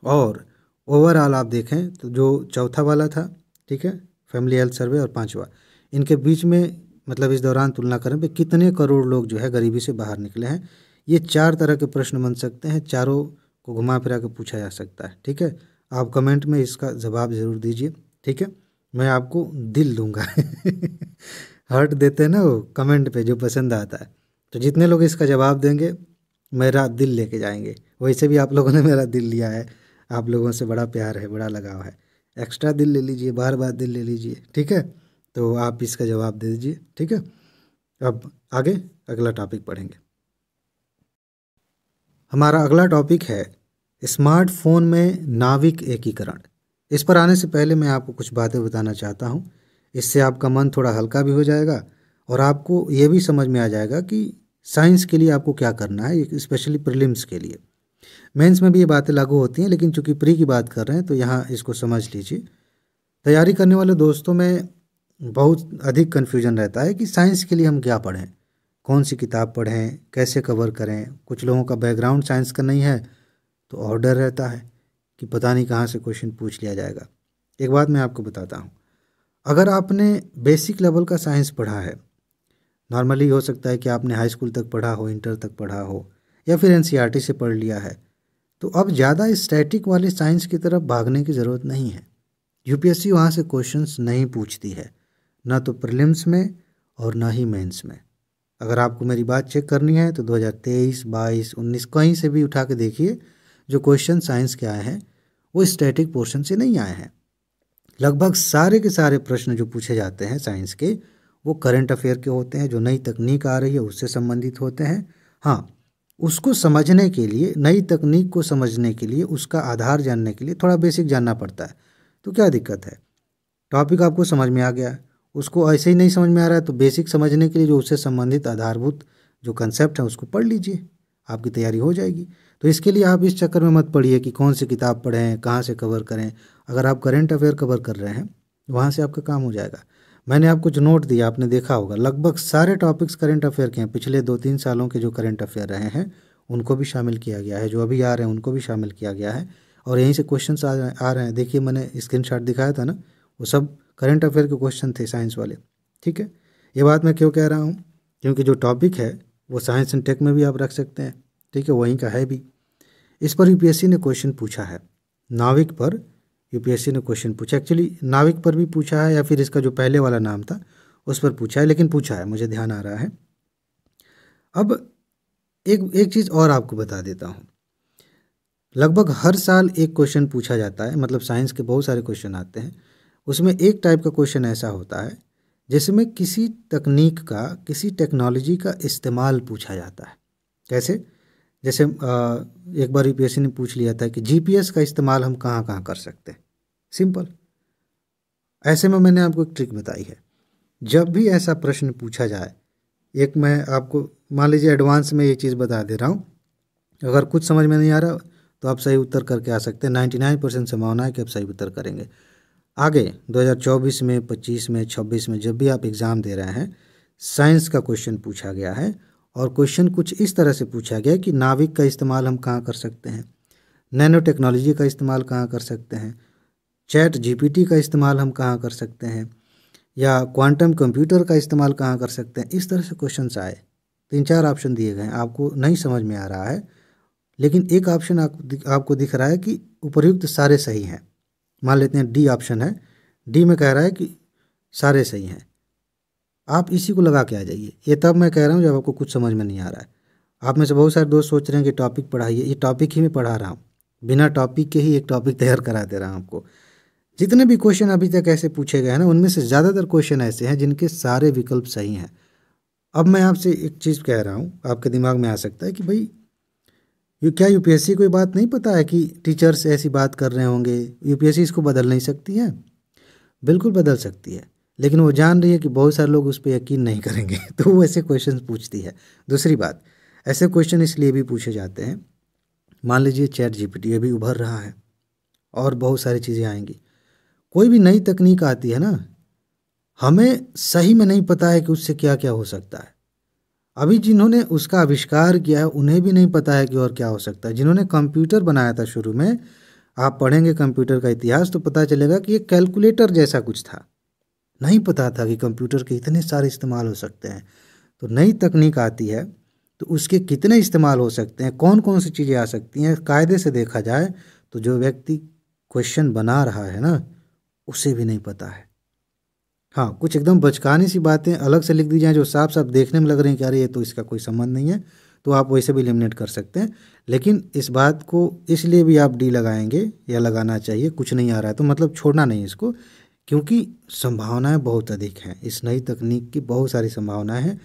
और ओवरऑल आप देखें तो जो चौथा वाला था, ठीक है, फैमिली हेल्थ सर्वे, और पांचवा, इनके बीच में मतलब इस दौरान तुलना करें कि कितने करोड़ लोग जो है गरीबी से बाहर निकले हैं। ये 4 तरह के प्रश्न बन सकते हैं, चारों को घुमा फिरा के पूछा जा सकता है, ठीक है। आप कमेंट में इसका जवाब ज़रूर दीजिए, ठीक है। मैं आपको दिल दूंगा हार्ट देते हैं ना वो कमेंट पे, जो पसंद आता है। तो जितने लोग इसका जवाब देंगे मेरा दिल लेके जाएंगे। वैसे भी आप लोगों ने मेरा दिल लिया है, आप लोगों से बड़ा प्यार है, बड़ा लगाव है। एक्स्ट्रा दिल ले लीजिए, बार बार दिल ले लीजिए, ठीक है। तो आप इसका जवाब दे दीजिए, ठीक है। अब आगे अगला टॉपिक पढ़ेंगे। हमारा अगला टॉपिक है स्मार्टफोन में नाविक एकीकरण। इस पर आने से पहले मैं आपको कुछ बातें बताना चाहता हूँ। इससे आपका मन थोड़ा हल्का भी हो जाएगा और आपको ये भी समझ में आ जाएगा कि साइंस के लिए आपको क्या करना है, स्पेशली प्रीलिम्स के लिए। मेंस में भी ये बातें लागू होती हैं, लेकिन चूंकि प्री की बात कर रहे हैं तो यहाँ इसको समझ लीजिए। तैयारी करने वाले दोस्तों में बहुत अधिक कन्फ्यूजन रहता है कि साइंस के लिए हम क्या पढ़ें, कौन सी किताब पढ़ें, कैसे कवर करें। कुछ लोगों का बैकग्राउंड साइंस का नहीं है तो और डर रहता है कि पता नहीं कहाँ से क्वेश्चन पूछ लिया जाएगा। एक बात मैं आपको बताता हूँ, अगर आपने बेसिक लेवल का साइंस पढ़ा है, नॉर्मली हो सकता है कि आपने हाई स्कूल तक पढ़ा हो, इंटर तक पढ़ा हो, या फिर एनसीईआरटी से पढ़ लिया है, तो अब ज़्यादा स्टैटिक वाले साइंस की तरफ भागने की ज़रूरत नहीं है। यूपीएससी वहाँ से क्वेश्चंस नहीं पूछती है, ना तो प्रीलिम्स में और ना ही मेंस में। अगर आपको मेरी बात चेक करनी है तो 2023, 22, 19 कहीं से भी उठा के देखिए, जो क्वेश्चन साइंस के आए हैं वो स्टैटिक पोर्शन से नहीं आए हैं। लगभग सारे के सारे प्रश्न जो पूछे जाते हैं साइंस के, वो करंट अफेयर के होते हैं, जो नई तकनीक आ रही है उससे संबंधित होते हैं। हाँ, उसको समझने के लिए, नई तकनीक को समझने के लिए, उसका आधार जानने के लिए थोड़ा बेसिक जानना पड़ता है। तो क्या दिक्कत है, टॉपिक आपको समझ में आ गया, उसको ऐसे ही नहीं समझ में आ रहा है तो बेसिक समझने के लिए जो उससे संबंधित आधारभूत जो कंसेप्ट है उसको पढ़ लीजिए, आपकी तैयारी हो जाएगी। तो इसके लिए आप इस चक्कर में मत पढ़िए कि कौन सी किताब पढ़ें, कहाँ से कवर करें। अगर आप करंट अफेयर कवर कर रहे हैं वहाँ से आपका काम हो जाएगा। मैंने आपको जो नोट दिया आपने देखा होगा, लगभग सारे टॉपिक्स करंट अफेयर के हैं। पिछले 2-3 सालों के जो करंट अफेयर रहे हैं उनको भी शामिल किया गया है, जो अभी आ रहे हैं उनको भी शामिल किया गया है, और यहीं से क्वेश्चन आ रहे हैं। देखिए मैंने स्क्रीनशॉट दिखाया था ना, वो सब करंट अफेयर के क्वेश्चन थे साइंस वाले, ठीक है। ये बात मैं क्यों कह रहा हूँ, क्योंकि जो टॉपिक है वो साइंस एंड टेक में भी आप रख सकते हैं, ठीक है, वहीं का है भी। इस पर यूपीएससी ने क्वेश्चन पूछा है, नाविक पर यूपीएससी ने क्वेश्चन पूछा। एक्चुअली नाविक पर भी पूछा है, या फिर इसका जो पहले वाला नाम था उस पर पूछा है, लेकिन पूछा है, मुझे ध्यान आ रहा है। अब एक चीज़ और आपको बता देता हूँ, लगभग हर साल एक क्वेश्चन पूछा जाता है, मतलब साइंस के बहुत सारे क्वेश्चन आते हैं, उसमें एक टाइप का क्वेश्चन ऐसा होता है जिसमें किसी तकनीक का, किसी टेक्नोलॉजी का इस्तेमाल पूछा जाता है। कैसे, जैसे एक बार यूपीएससी ने पूछ लिया था कि जीपीएस का इस्तेमाल हम कहाँ कहाँ कर सकते हैं। सिंपल। ऐसे में मैंने आपको एक ट्रिक बताई है, जब भी ऐसा प्रश्न पूछा जाए, एक मैं आपको मान लीजिए एडवांस में ये चीज़ बता दे रहा हूँ, अगर कुछ समझ में नहीं आ रहा तो आप सही उत्तर करके आ सकते हैं। 99% संभावना है कि आप सही उत्तर करेंगे। आगे 2024 में, 25 में, 26 में जब भी आप एग्ज़ाम दे रहे हैं, साइंस का क्वेश्चन पूछा गया है और क्वेश्चन कुछ इस तरह से पूछा गया है कि नाविक का इस्तेमाल हम कहाँ कर सकते हैं, नैनो टेक्नोलॉजी का इस्तेमाल कहाँ कर सकते हैं, चैट जीपीटी का इस्तेमाल हम कहाँ कर सकते हैं, या क्वांटम कंप्यूटर का इस्तेमाल कहाँ कर सकते हैं। इस तरह से क्वेश्चंस आए, 3-4 ऑप्शन दिए गए हैं, आपको नहीं समझ में आ रहा है, लेकिन एक ऑप्शन आपको दिख रहा है कि उपर्युक्त सारे सही हैं। मान लेते हैं डी ऑप्शन है, डी में कह रहा है कि सारे सही हैं, आप इसी को लगा के आ जाइए। ये तब मैं कह रहा हूँ जब आपको कुछ समझ में नहीं आ रहा है। आप में से बहुत सारे दोस्त सोच रहे हैं कि टॉपिक पढ़ाइए, ये टॉपिक ही मैं पढ़ा रहा हूँ, बिना टॉपिक के ही एक टॉपिक तैयार करा दे रहा हूँ आपको। जितने भी क्वेश्चन अभी तक ऐसे पूछे गए हैं ना, उनमें से ज़्यादातर क्वेश्चन ऐसे हैं जिनके सारे विकल्प सही हैं। अब मैं आपसे एक चीज़ कह रहा हूँ, आपके दिमाग में आ सकता है कि भाई क्या यूपीएससी को ये बात नहीं पता है कि टीचर्स ऐसी बात कर रहे होंगे, यूपीएससी इसको बदल नहीं सकती है? बिल्कुल बदल सकती है, लेकिन वो जान रही है कि बहुत सारे लोग उस पर यकीन नहीं करेंगे तो वो ऐसे क्वेश्चन पूछती है। दूसरी बात, ऐसे क्वेश्चन इसलिए भी पूछे जाते हैं, मान लीजिए चैट जीपीटी अभी उभर रहा है और बहुत सारी चीज़ें आएंगी। कोई भी नई तकनीक आती है ना, हमें सही में नहीं पता है कि उससे क्या क्या हो सकता है। अभी जिन्होंने उसका आविष्कार किया है उन्हें भी नहीं पता है कि और क्या हो सकता है। जिन्होंने कंप्यूटर बनाया था शुरू में, आप पढ़ेंगे कंप्यूटर का इतिहास तो पता चलेगा कि ये कैलकुलेटर जैसा कुछ था, नहीं पता था कि कंप्यूटर के इतने सारे इस्तेमाल हो सकते हैं। तो नई तकनीक आती है तो उसके कितने इस्तेमाल हो सकते हैं, कौन कौन सी चीज़ें आ सकती हैं, कायदे से देखा जाए तो जो व्यक्ति क्वेश्चन बना रहा है ना, उसे भी नहीं पता है। हाँ, कुछ एकदम बचकानी सी बातें अलग से लिख दी जाएँ जो साफ साफ देखने में लग रही हैं कि अरे ये तो इसका कोई संबंध नहीं है, तो आप वैसे भी एलिमिनेट कर सकते हैं। लेकिन इस बात को इसलिए भी आप डी लगाएंगे या लगाना चाहिए, कुछ नहीं आ रहा है तो मतलब छोड़ना नहीं इसको, क्योंकि संभावनाएं बहुत अधिक हैं। इस नई तकनीक की बहुत सारी संभावनाएं हैं,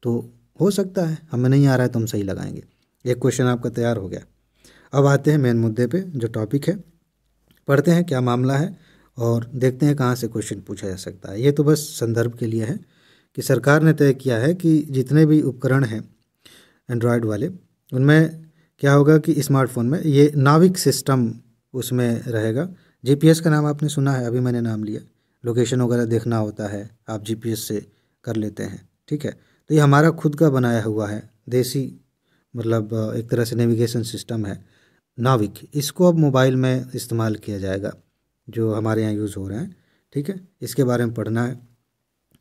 तो हो सकता है हमें नहीं आ रहा है तो हम सही लगाएंगे। एक क्वेश्चन आपका तैयार हो गया। अब आते हैं मेन मुद्दे पे, जो टॉपिक है, पढ़ते हैं क्या मामला है और देखते हैं कहाँ से क्वेश्चन पूछा जा सकता है। ये तो बस संदर्भ के लिए है कि सरकार ने तय किया है कि जितने भी उपकरण हैं एंड्रॉयड वाले, उनमें क्या होगा कि स्मार्टफोन में ये नाविक सिस्टम उसमें रहेगा। जीपीएस का नाम आपने सुना है, अभी मैंने नाम लिया, लोकेशन वगैरह देखना होता है आप जीपीएस से कर लेते हैं, ठीक है। तो ये हमारा खुद का बनाया हुआ है, देसी, मतलब एक तरह से नेविगेशन सिस्टम है नाविक। इसको अब मोबाइल में इस्तेमाल किया जाएगा, जो हमारे यहाँ यूज़ हो रहे हैं, ठीक है। इसके बारे में पढ़ना है।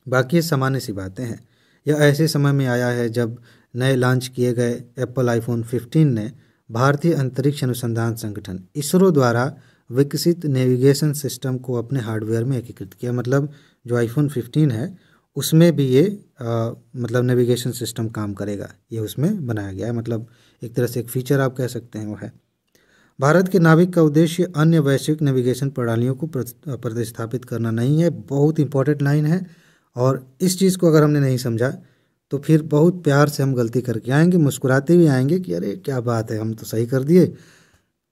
बाकी ये सामान्य सी बातें हैं। यह ऐसे समय में आया है जब नए लॉन्च किए गए एप्पल आईफोन 15 ने भारतीय अंतरिक्ष अनुसंधान संगठन इसरो द्वारा विकसित नेविगेशन सिस्टम को अपने हार्डवेयर में एकीकृत किया। मतलब जो आईफोन 15 है उसमें भी ये मतलब नेविगेशन सिस्टम काम करेगा, ये उसमें बनाया गया है। मतलब एक तरह से एक फीचर आप कह सकते हैं वो है। भारत के नाविक का उद्देश्य अन्य वैश्विक नेविगेशन प्रणालियों को प्रतिस्थापित करना नहीं है। बहुत इंपॉर्टेंट लाइन है, और इस चीज़ को अगर हमने नहीं समझा तो फिर बहुत प्यार से हम गलती करके आएंगे, मुस्कुराते भी आएंगे कि अरे क्या बात है, हम तो सही कर दिए।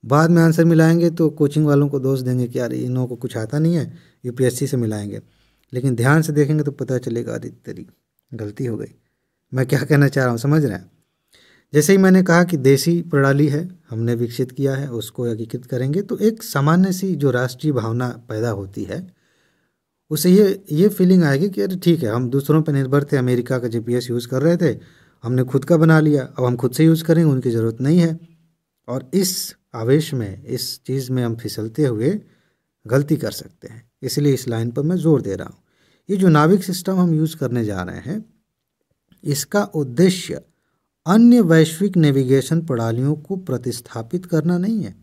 बाद में आंसर मिलाएंगे तो कोचिंग वालों को दोष देंगे कि अरे इन लोगों को कुछ आता नहीं है, यूपीएससी से मिलाएंगे। लेकिन ध्यान से देखेंगे तो पता चलेगा अरे तेरी गलती हो गई। मैं क्या कहना चाह रहा हूँ, समझ रहे हैं? जैसे ही मैंने कहा कि देसी प्रणाली है, हमने विकसित किया है, उसको एकीकृत करेंगे तो एक सामान्य सी जो राष्ट्रीय भावना पैदा होती है, उसे ये फीलिंग आएगी कि अरे ठीक है, हम दूसरों पर निर्भर थे, अमेरिका का जीपीएस यूज़ कर रहे थे, हमने खुद का बना लिया, अब हम खुद से यूज़ करेंगे, उनकी ज़रूरत नहीं है। और इस आवेश में, इस चीज़ में हम फिसलते हुए गलती कर सकते हैं। इसलिए इस लाइन पर मैं जोर दे रहा हूँ। ये जो नाविक सिस्टम हम यूज़ करने जा रहे हैं, इसका उद्देश्य अन्य वैश्विक नेविगेशन प्रणालियों को प्रतिस्थापित करना नहीं है।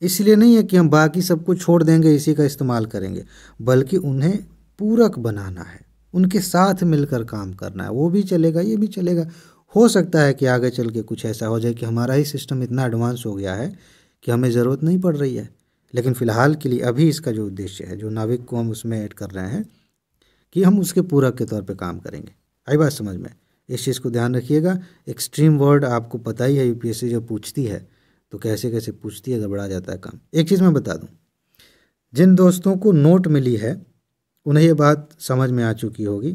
इसलिए नहीं है कि हम बाकी सबको छोड़ देंगे, इसी का इस्तेमाल करेंगे, बल्कि उन्हें पूरक बनाना है, उनके साथ मिलकर काम करना है। वो भी चलेगा, ये भी चलेगा। हो सकता है कि आगे चल के कुछ ऐसा हो जाए कि हमारा ही सिस्टम इतना एडवांस हो गया है कि हमें ज़रूरत नहीं पड़ रही है। लेकिन फ़िलहाल के लिए अभी इसका जो उद्देश्य है, जो नाविक को हम उसमें ऐड कर रहे हैं, कि हम उसके पूरक के तौर पे काम करेंगे। आई बात समझ में? इस चीज़ को ध्यान रखिएगा। एक्सट्रीम वर्ड आपको पता ही है, यूपीएससी जब पूछती है तो कैसे कैसे पूछती है, गड़बड़ा जाता है काम। एक चीज़ मैं बता दूं, जिन दोस्तों को नोट मिली है उन्हें ये बात समझ में आ चुकी होगी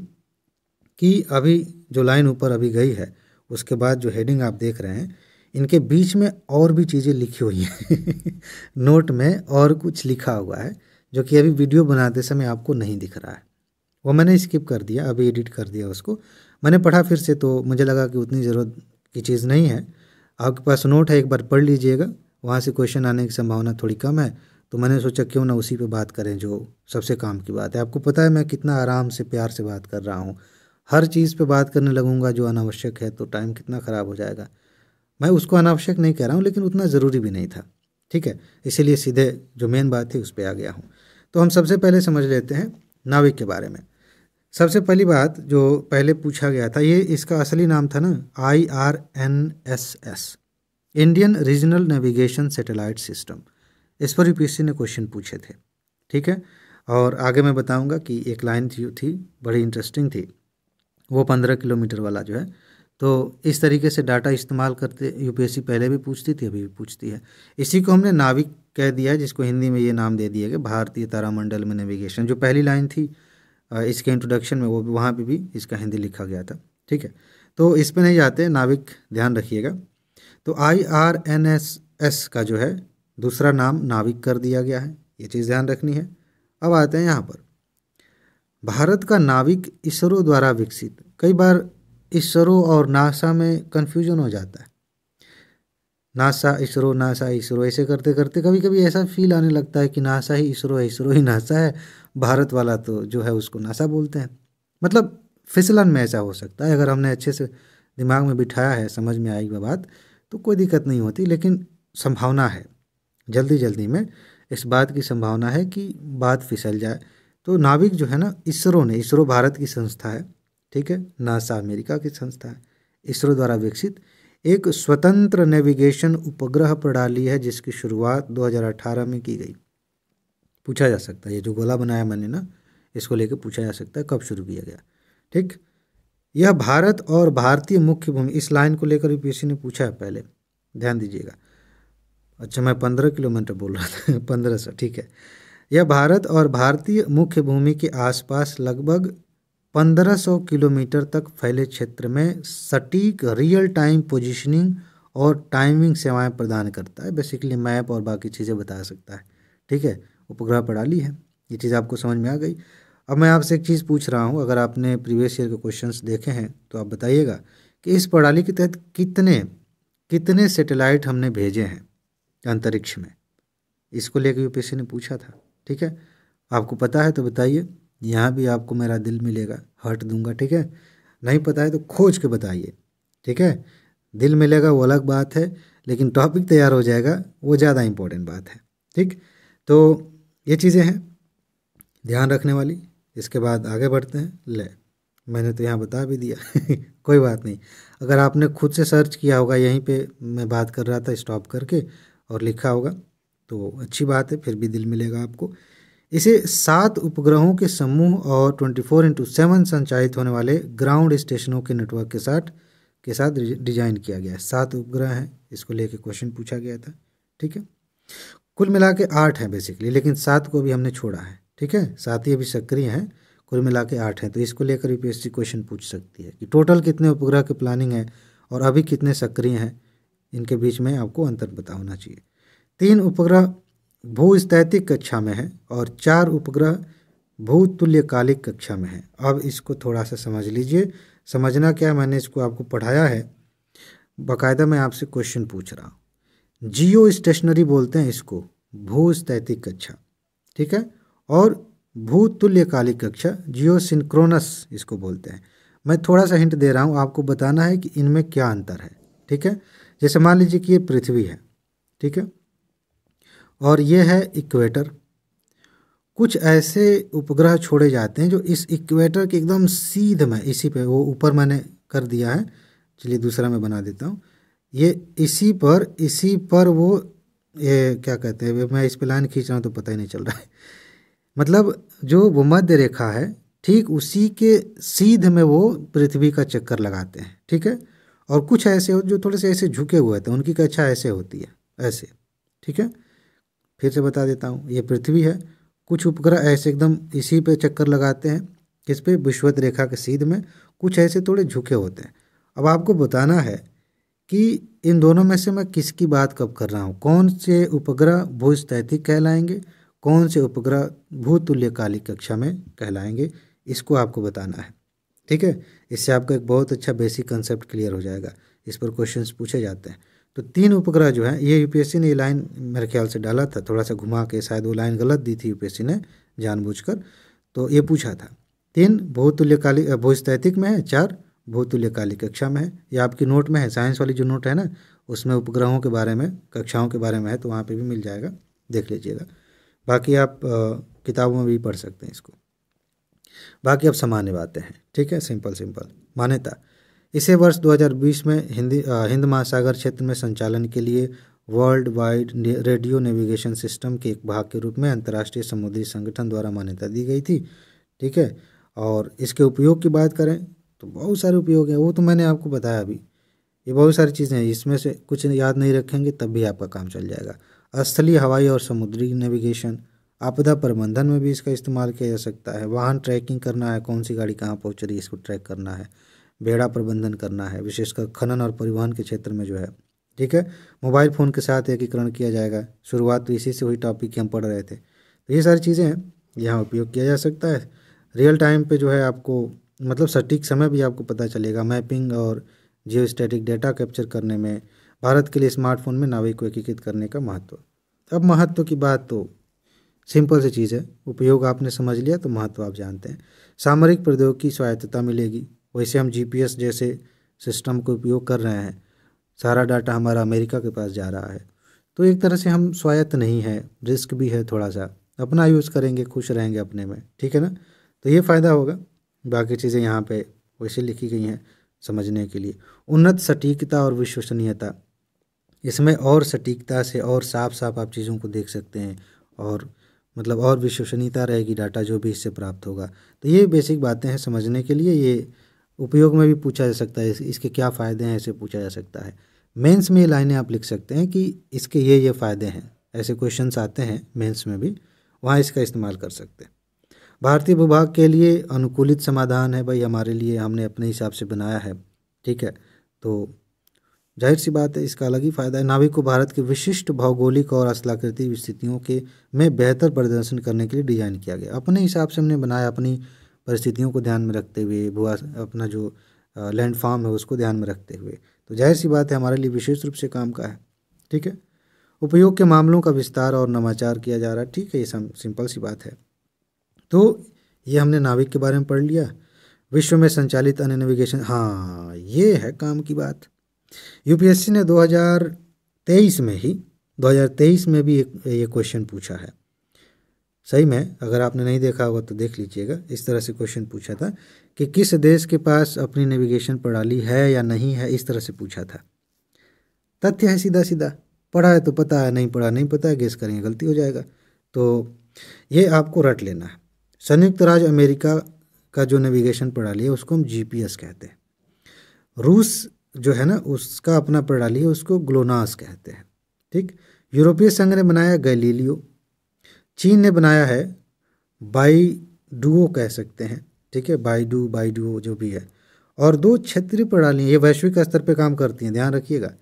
कि अभी जो लाइन ऊपर अभी गई है, उसके बाद जो हेडिंग आप देख रहे हैं, इनके बीच में और भी चीज़ें लिखी हुई हैं नोट में और कुछ लिखा हुआ है जो कि अभी वीडियो बनाते समय आपको नहीं दिख रहा है। वो मैंने स्किप कर दिया, अभी एडिट कर दिया उसको। मैंने पढ़ा फिर से तो मुझे लगा कि उतनी ज़रूरत की चीज़ नहीं है। आपके पास नोट है, एक बार पढ़ लीजिएगा, वहाँ से क्वेश्चन आने की संभावना थोड़ी कम है। तो मैंने सोचा क्यों ना उसी पे बात करें जो सबसे काम की बात है। आपको पता है मैं कितना आराम से प्यार से बात कर रहा हूँ। हर चीज़ पे बात करने लगूंगा जो अनावश्यक है तो टाइम कितना ख़राब हो जाएगा। मैं उसको अनावश्यक नहीं कह रहा हूँ, लेकिन उतना ज़रूरी भी नहीं था, ठीक है। इसीलिए सीधे जो मेन बात थी उस पर आ गया हूँ। तो हम सबसे पहले समझ लेते हैं नाविक के बारे में। सबसे पहली बात जो पहले पूछा गया था, ये इसका असली नाम था ना IRNSS, Indian regional navigation satellite system. इस पर यूपीएससी ने क्वेश्चन पूछे थे, ठीक है। और आगे मैं बताऊंगा कि एक लाइन थी बड़ी इंटरेस्टिंग थी, वो 15 किलोमीटर वाला जो है। तो इस तरीके से डाटा इस्तेमाल करते यूपीएससी पहले भी पूछती थी, अभी भी पूछती है। इसी को हमने नाविक कह दिया है, जिसको हिंदी में ये नाम दे दिया गया भारतीय तारामंडल में नेविगेशन। जो पहली लाइन थी इसके इंट्रोडक्शन में, वो वहाँ पे भी इसका हिंदी लिखा गया था, ठीक है। तो इस पे नहीं जाते, नाविक ध्यान रखिएगा। तो IRNSS का जो है दूसरा नाम नाविक कर दिया गया है, ये चीज़ ध्यान रखनी है। अब आते हैं यहाँ पर, भारत का नाविक इसरो द्वारा विकसित। कई बार इसरो और नासा में कन्फ्यूजन हो जाता है, नासा इसरो ऐसे करते करते कभी कभी ऐसा फील आने लगता है कि नासा ही इसरो है, इसरो ही नासा है, भारत वाला तो जो है उसको नासा बोलते हैं। मतलब फिसलन में ऐसा हो सकता है। अगर हमने अच्छे से दिमाग में बिठाया है, समझ में आई वह बात, तो कोई दिक्कत नहीं होती। लेकिन संभावना है, जल्दी जल्दी में इस बात की संभावना है कि बात फिसल जाए। तो नाविक जो है ना, इसरो भारत की संस्था है, ठीक है, नासा अमेरिका की संस्था है। इसरो द्वारा विकसित एक स्वतंत्र नेविगेशन उपग्रह प्रणाली है जिसकी शुरुआत 2018 में की गई। पूछा जा सकता है, ये जो गोला बनाया मैंने ना, इसको लेकर पूछा जा सकता है कब शुरू किया गया, ठीक। यह भारत और भारतीय मुख्य भूमि, इस लाइन को लेकर यूपीएससी ने पूछा है पहले, ध्यान दीजिएगा। अच्छा, मैं 15 किलोमीटर बोल रहा था 1500, ठीक है। यह भारत और भारतीय मुख्य भूमि के आसपास लगभग 1500 किलोमीटर तक फैले क्षेत्र में सटीक रियल टाइम पोजीशनिंग और टाइमिंग सेवाएं प्रदान करता है। बेसिकली मैप और बाकी चीज़ें बता सकता है, ठीक है। उपग्रह प्रणाली है, ये चीज़ आपको समझ में आ गई। अब मैं आपसे एक चीज़ पूछ रहा हूँ, अगर आपने प्रीवियस ईयर के क्वेश्चंस देखे हैं तो आप बताइएगा कि इस प्रणाली के तहत कितने सैटेलाइट हमने भेजे हैं अंतरिक्ष में। इसको लेकर यूपीएससी ने पूछा था, ठीक है। आपको पता है तो बताइए, यहाँ भी आपको मेरा दिल मिलेगा, हर्ट दूंगा, ठीक है। नहीं पता है तो खोज के बताइए, ठीक है। दिल मिलेगा वो अलग बात है, लेकिन टॉपिक तैयार हो जाएगा वो ज़्यादा इम्पोर्टेंट बात है, ठीक। तो ये चीज़ें हैं ध्यान रखने वाली। इसके बाद आगे बढ़ते हैं। मैंने तो यहाँ बता भी दिया कोई बात नहीं। अगर आपने खुद से सर्च किया होगा, यहीं पे मैं बात कर रहा था स्टॉप करके, और लिखा होगा तो अच्छी बात है, फिर भी दिल मिलेगा आपको। इसे 7 उपग्रहों के समूह और 24/7 संचालित होने वाले ग्राउंड स्टेशनों के नेटवर्क के साथ डिजाइन किया गया है। 7 उपग्रह हैं, इसको लेके क्वेश्चन पूछा गया था, ठीक है। कुल मिला के 8 हैं बेसिकली, लेकिन 7 को भी हमने छोड़ा है, ठीक है। 7 ही अभी सक्रिय हैं, कुल मिला के 8 हैं। तो इसको लेकर यूपीएससी क्वेश्चन पूछ सकती है कि टोटल कितने उपग्रह की प्लानिंग है और अभी कितने सक्रिय हैं, इनके बीच में आपको अंतर पता होना चाहिए। 3 उपग्रह भूस्थैतिक कक्षा में है और 4 उपग्रह भूतुल्यकालिक कक्षा में है। अब इसको थोड़ा सा समझ लीजिए। समझना क्या, मैंने इसको आपको पढ़ाया है, बाकायदा मैं आपसे क्वेश्चन पूछ रहा हूँ। जियो स्टेशनरी बोलते हैं इसको, भूस्थैतिक कक्षा, ठीक है, और भूतुल्यकालिक कक्षा जियो सिंक्रोनस इसको बोलते हैं। मैं थोड़ा सा हिंट दे रहा हूँ, आपको बताना है कि इनमें क्या अंतर है, ठीक है। जैसे मान लीजिए कि ये पृथ्वी है, ठीक है, और ये है इक्वेटर। कुछ ऐसे उपग्रह छोड़े जाते हैं जो इस इक्वेटर के एकदम सीध में, इसी पे, वो ऊपर मैंने कर दिया है, चलिए दूसरा मैं बना देता हूँ। ये इसी पर वो, ये क्या कहते हैं, मैं इस पे लाइन खींच रहा हूँ तो पता ही नहीं चल रहा है। मतलब जो भूमध्य रेखा है, ठीक उसी के सीध में वो पृथ्वी का चक्कर लगाते हैं, ठीक है। और कुछ ऐसे हो जो थोड़े से ऐसे झुके हुए थे, उनकी कक्षा ऐसे होती है, ऐसे, ठीक है। फिर से बता देता हूँ, ये पृथ्वी है, कुछ उपग्रह ऐसे एकदम इसी पे चक्कर लगाते हैं, किस पे, विषुवत रेखा के सीध में, कुछ ऐसे थोड़े झुके होते हैं। अब आपको बताना है कि इन दोनों में से मैं किसकी बात कब कर रहा हूँ, कौन से उपग्रह भूस्थैतिक कहलाएंगे, कौन से उपग्रह भूतुल्यकालिक कक्षा में कहलाएंगे, इसको आपको बताना है। ठीक है, इससे आपका एक बहुत अच्छा बेसिक कंसेप्ट क्लियर हो जाएगा। इस पर क्वेश्चंस पूछे जाते हैं। तो 3 उपग्रह जो है, ये यूपीएससी ने ये लाइन मेरे ख्याल से डाला था, थोड़ा सा घुमा के, शायद वो लाइन गलत दी थी यूपीएससी ने जानबूझकर। तो ये पूछा था 3 भूतुल्यकालिक भूस्थैतिक में है, 4 भूतुल्यकालिक कक्षा में है। ये आपकी नोट में है, साइंस वाली जो नोट है ना, उसमें उपग्रहों के बारे में, कक्षाओं के बारे में है, तो वहाँ पे भी मिल जाएगा, देख लीजिएगा। बाकी आप किताबों में भी पढ़ सकते हैं इसको। बाकी अब सामान्य बातें हैं। ठीक है, सिंपल सिंपल। मान्यता, इसे वर्ष 2020 में हिंद महासागर क्षेत्र में संचालन के लिए world wide radio navigation system के एक भाग के रूप में अंतर्राष्ट्रीय समुद्री संगठन द्वारा मान्यता दी गई थी। ठीक है, और इसके उपयोग की बात करें तो बहुत सारे उपयोग हैं, वो तो मैंने आपको बताया अभी। ये बहुत सारी चीज़ें हैं, इसमें से कुछ याद नहीं रखेंगे तब भी आपका काम चल जाएगा। स्थलीय, हवाई और समुद्री नेविगेशन, आपदा प्रबंधन में भी इसका इस्तेमाल किया जा सकता है। वाहन ट्रैकिंग करना है, कौन सी गाड़ी कहाँ पहुँच रही है इसको ट्रैक करना है। बेड़ा प्रबंधन करना है, विशेषकर खनन और परिवहन के क्षेत्र में जो है। ठीक है, मोबाइल फ़ोन के साथ एकीकरण किया जाएगा। शुरुआत तो इसी से हुई, टॉपिक की हम पढ़ रहे थे। तो ये सारी चीज़ें हैं, यहाँ उपयोग किया जा सकता है। रियल टाइम पे जो है आपको, मतलब सटीक समय भी आपको पता चलेगा। मैपिंग और जियोस्टैटिक डेटा कैप्चर करने में भारत के लिए स्मार्टफोन में नाविक को एकीकृत करने का महत्व। अब महत्व की बात तो सिंपल सी चीज़ है, उपयोग आपने समझ लिया तो महत्व आप जानते हैं। सामरिक प्रौद्योगिकी स्वायत्तता मिलेगी। वैसे हम जीपीएस जैसे सिस्टम को उपयोग कर रहे हैं, सारा डाटा हमारा अमेरिका के पास जा रहा है, तो एक तरह से हम स्वायत्त नहीं है, रिस्क भी है थोड़ा सा। अपना यूज़ करेंगे, खुश रहेंगे अपने में। ठीक है ना, तो ये फ़ायदा होगा। बाकी चीज़ें यहाँ पे वैसे लिखी गई हैं समझने के लिए। उन्नत सटीकता और विश्वसनीयता, इसमें और सटीकता से और साफ साफ आप चीज़ों को देख सकते हैं, और मतलब और विश्वसनीयता रहेगी डाटा जो भी इससे प्राप्त होगा। तो ये बेसिक बातें हैं समझने के लिए। ये उपयोग में भी पूछा जा सकता है, इसके क्या फ़ायदे हैं ऐसे पूछा जा सकता है। मेंस में ये लाइनें आप लिख सकते हैं कि इसके ये फ़ायदे हैं, ऐसे क्वेश्चंस आते हैं मेंस में भी, वहाँ इसका इस्तेमाल कर सकते हैं। भारतीय भूभाग के लिए अनुकूलित समाधान है भाई, हमारे लिए, हमने अपने हिसाब से बनाया है। ठीक है, तो जाहिर सी बात है इसका अलग ही फ़ायदा है। नाविक को भारत के विशिष्ट भौगोलिक और स्थलाकृतिक स्थितियों के में बेहतर प्रदर्शन करने के लिए डिज़ाइन किया गया। अपने हिसाब से हमने बनाया, अपनी परिस्थितियों को ध्यान में रखते हुए, भूआ अपना जो लैंड फार्म है उसको ध्यान में रखते हुए, तो जाहिर सी बात है हमारे लिए विशेष रूप से काम का है। ठीक है, उपयोग के मामलों का विस्तार और नवाचार किया जा रहा है। ठीक है, ये सिंपल सी बात है। तो ये हमने नाविक के बारे में पढ़ लिया। विश्व में संचालित अन्य नेविगेशन, हाँ ये है काम की बात। यूपीएससी ने 2023 में भी ये क्वेश्चन पूछा है। सही में, अगर आपने नहीं देखा होगा तो देख लीजिएगा। इस तरह से क्वेश्चन पूछा था कि किस देश के पास अपनी नेविगेशन प्रणाली है या नहीं है, इस तरह से पूछा था। तथ्य है सीधा सीधा, पढ़ा है तो पता है, नहीं पढ़ा नहीं पता है, गेस करेंगे गलती हो जाएगा। तो ये आपको रट लेना है। संयुक्त राज्य अमेरिका का जो नेविगेशन प्रणाली है उसको हम जीपीएस कहते हैं। रूस जो है ना, उसका अपना प्रणाली है, उसको ग्लोनास कहते हैं। ठीक, यूरोपीय संघ ने बनाया गैलीलियो, चीन ने बनाया है बाईडुओ कह सकते हैं। ठीक है, बाईडुओ जो भी है। और 2 क्षेत्रीय प्रणालियाँ, ये वैश्विक स्तर पे काम करती हैं, ध्यान रखिएगा।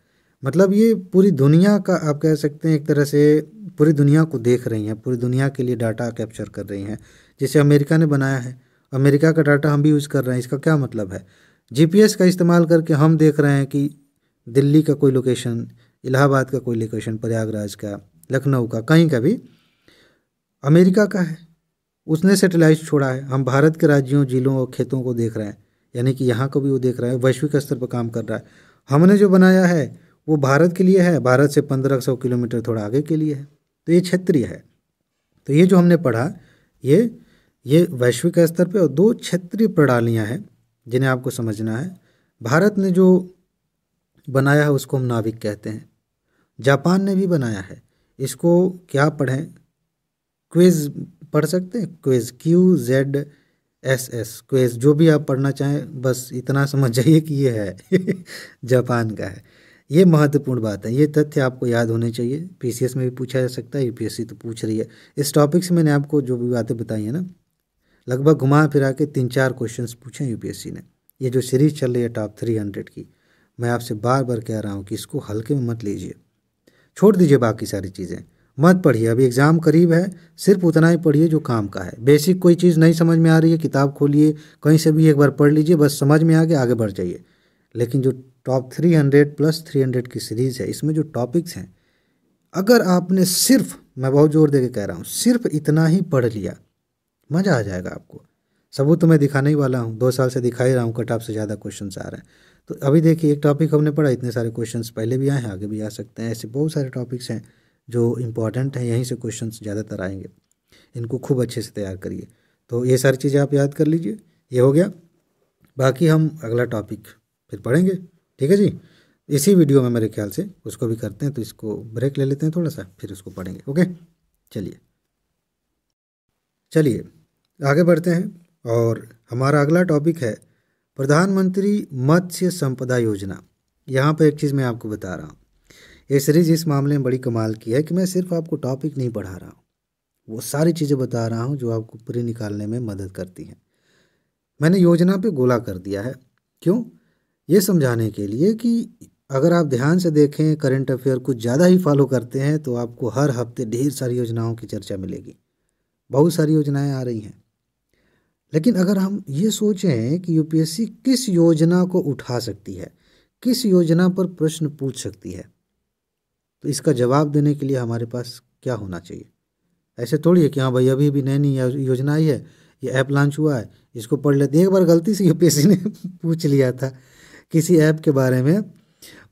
मतलब ये पूरी दुनिया का आप कह सकते हैं, एक तरह से पूरी दुनिया को देख रही हैं, पूरी दुनिया के लिए डाटा कैप्चर कर रही हैं। जैसे अमेरिका ने बनाया है, अमेरिका का डाटा हम भी यूज़ कर रहे हैं। इसका क्या मतलब है, जीपीएस का इस्तेमाल करके हम देख रहे हैं कि दिल्ली का कोई लोकेशन, इलाहाबाद का कोई लोकेशन, प्रयागराज का, लखनऊ का, कहीं का भी अमेरिका का है, उसने सैटेलाइट छोड़ा है। हम भारत के राज्यों, जिलों और खेतों को देख रहे हैं, यानी कि यहाँ को भी वो देख रहे हैं, वैश्विक स्तर पर काम कर रहा है। हमने जो बनाया है वो भारत के लिए है, भारत से 1500 किलोमीटर थोड़ा आगे के लिए है, तो ये क्षेत्रीय है। तो ये जो हमने पढ़ा, ये वैश्विक स्तर पे, और 2 क्षेत्रीय प्रणालियाँ हैं जिन्हें आपको समझना है। भारत ने जो बनाया है उसको हम नाविक कहते हैं। जापान ने भी बनाया है, इसको क्या पढ़ें, क्विज पढ़ सकते हैं, क्विज QZSS, क्विज, जो भी आप पढ़ना चाहें, बस इतना समझ जाइए कि ये है जापान का है। ये महत्वपूर्ण बात है, ये तथ्य आपको याद होने चाहिए। पीसीएस में भी पूछा जा सकता है, यूपीएससी तो पूछ रही है। इस टॉपिक से मैंने आपको जो भी बातें बताई हैं ना, लगभग घुमा फिरा के 3-4 क्वेश्चंस पूछे यूपीएससी ने। ये जो सीरीज चल रही है टॉप 300 की, मैं आपसे बार बार कह रहा हूँ कि इसको हल्के में मत लीजिए, छोड़ दीजिए बाकी सारी चीज़ें, मत पढ़िए। अभी एग्ज़ाम करीब है, सिर्फ उतना ही पढ़िए जो काम का है। बेसिक कोई चीज़ नहीं समझ में आ रही है, किताब खोलिए, कहीं से भी एक बार पढ़ लीजिए, बस समझ में आ गया आगे बढ़ जाइए। लेकिन जो टॉप 300 प्लस 300 की सीरीज़ है, इसमें जो टॉपिक्स हैं, अगर आपने सिर्फ, मैं बहुत जोर दे के कह रहा हूँ, सिर्फ इतना ही पढ़ लिया, मज़ा आ जाएगा आपको। सबूत तो मैं दिखाने ही वाला हूँ, 2 साल से दिखा ही रहा हूँ, कट ऑफ से ज़्यादा क्वेश्चन आ रहे हैं। तो अभी देखिए, एक टॉपिक हमने पढ़ा, इतने सारे क्वेश्चंस पहले भी आए हैं, आगे भी आ सकते हैं। ऐसे बहुत सारे टॉपिक्स हैं जो इम्पॉर्टेंट हैं, यहीं से क्वेश्चंस ज़्यादातर आएंगे। इनको खूब अच्छे से तैयार करिए। तो ये सारी चीज़ें आप याद कर लीजिए। ये हो गया, बाकी हम अगला टॉपिक फिर पढ़ेंगे, ठीक है जी। इसी वीडियो में मेरे ख्याल से उसको भी करते हैं, तो इसको ब्रेक ले लेते हैं थोड़ा सा, फिर उसको पढ़ेंगे। ओके, चलिए आगे बढ़ते हैं। और हमारा अगला टॉपिक है प्रधानमंत्री मत्स्य संपदा योजना। यहाँ पर एक चीज़ मैं आपको बता रहा हूँ, ये सीरीज इस मामले में बड़ी कमाल की है कि मैं सिर्फ आपको टॉपिक नहीं पढ़ा रहा हूँ, वो सारी चीज़ें बता रहा हूँ जो आपको पूरी निकालने में मदद करती हैं। मैंने योजना पे गोला कर दिया है, क्यों? ये समझाने के लिए कि अगर आप ध्यान से देखें, करंट अफेयर कुछ ज़्यादा ही फॉलो करते हैं, तो आपको हर हफ्ते ढेर सारी योजनाओं की चर्चा मिलेगी, बहुत सारी योजनाएं आ रही हैं। लेकिन अगर हम ये सोचें कि यूपीएससी किस योजना को उठा सकती है, किस योजना पर प्रश्न पूछ सकती है, तो इसका जवाब देने के लिए हमारे पास क्या होना चाहिए? ऐसे थोड़ी है कि हाँ भाई अभी भी नई नई योजना आई है, ये ऐप लॉन्च हुआ है, इसको पढ़ लेते हैं। एक बार गलती से यूपीएससी ने पूछ लिया था किसी ऐप के बारे में।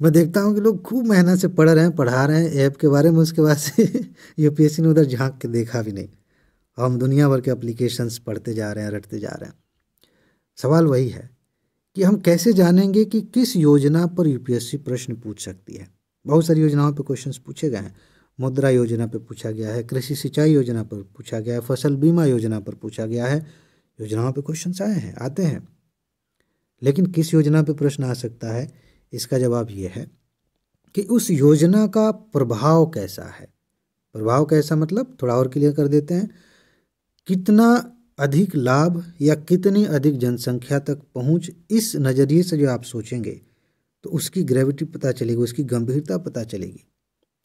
मैं देखता हूँ कि लोग खूब मेहनत से पढ़ रहे हैं, पढ़ा रहे हैं ऐप के बारे में, उसके बाद से यूपीएससी ने उधर झांक के देखा भी नहीं। हम दुनिया भर के एप्लीकेशंस पढ़ते जा रहे हैं, रटते जा रहे हैं। सवाल वही है कि हम कैसे जानेंगे कि किस योजना पर यूपीएससी प्रश्न पूछ सकती है। बहुत सारी योजनाओं पर क्वेश्चंस पूछे गए हैं। मुद्रा योजना पर पूछा गया है, कृषि सिंचाई योजना पर पूछा गया है, फसल बीमा योजना पर पूछा गया है। योजनाओं पर क्वेश्चंस आए हैं, आते हैं। लेकिन किस योजना पर प्रश्न आ सकता है, इसका जवाब ये है कि उस योजना का प्रभाव कैसा है। प्रभाव कैसा मतलब थोड़ा और क्लियर कर देते हैं, कितना अधिक लाभ या कितनी अधिक जनसंख्या तक पहुंच, इस नज़रिए से जो आप सोचेंगे तो उसकी ग्रेविटी पता चलेगी, उसकी गंभीरता पता चलेगी।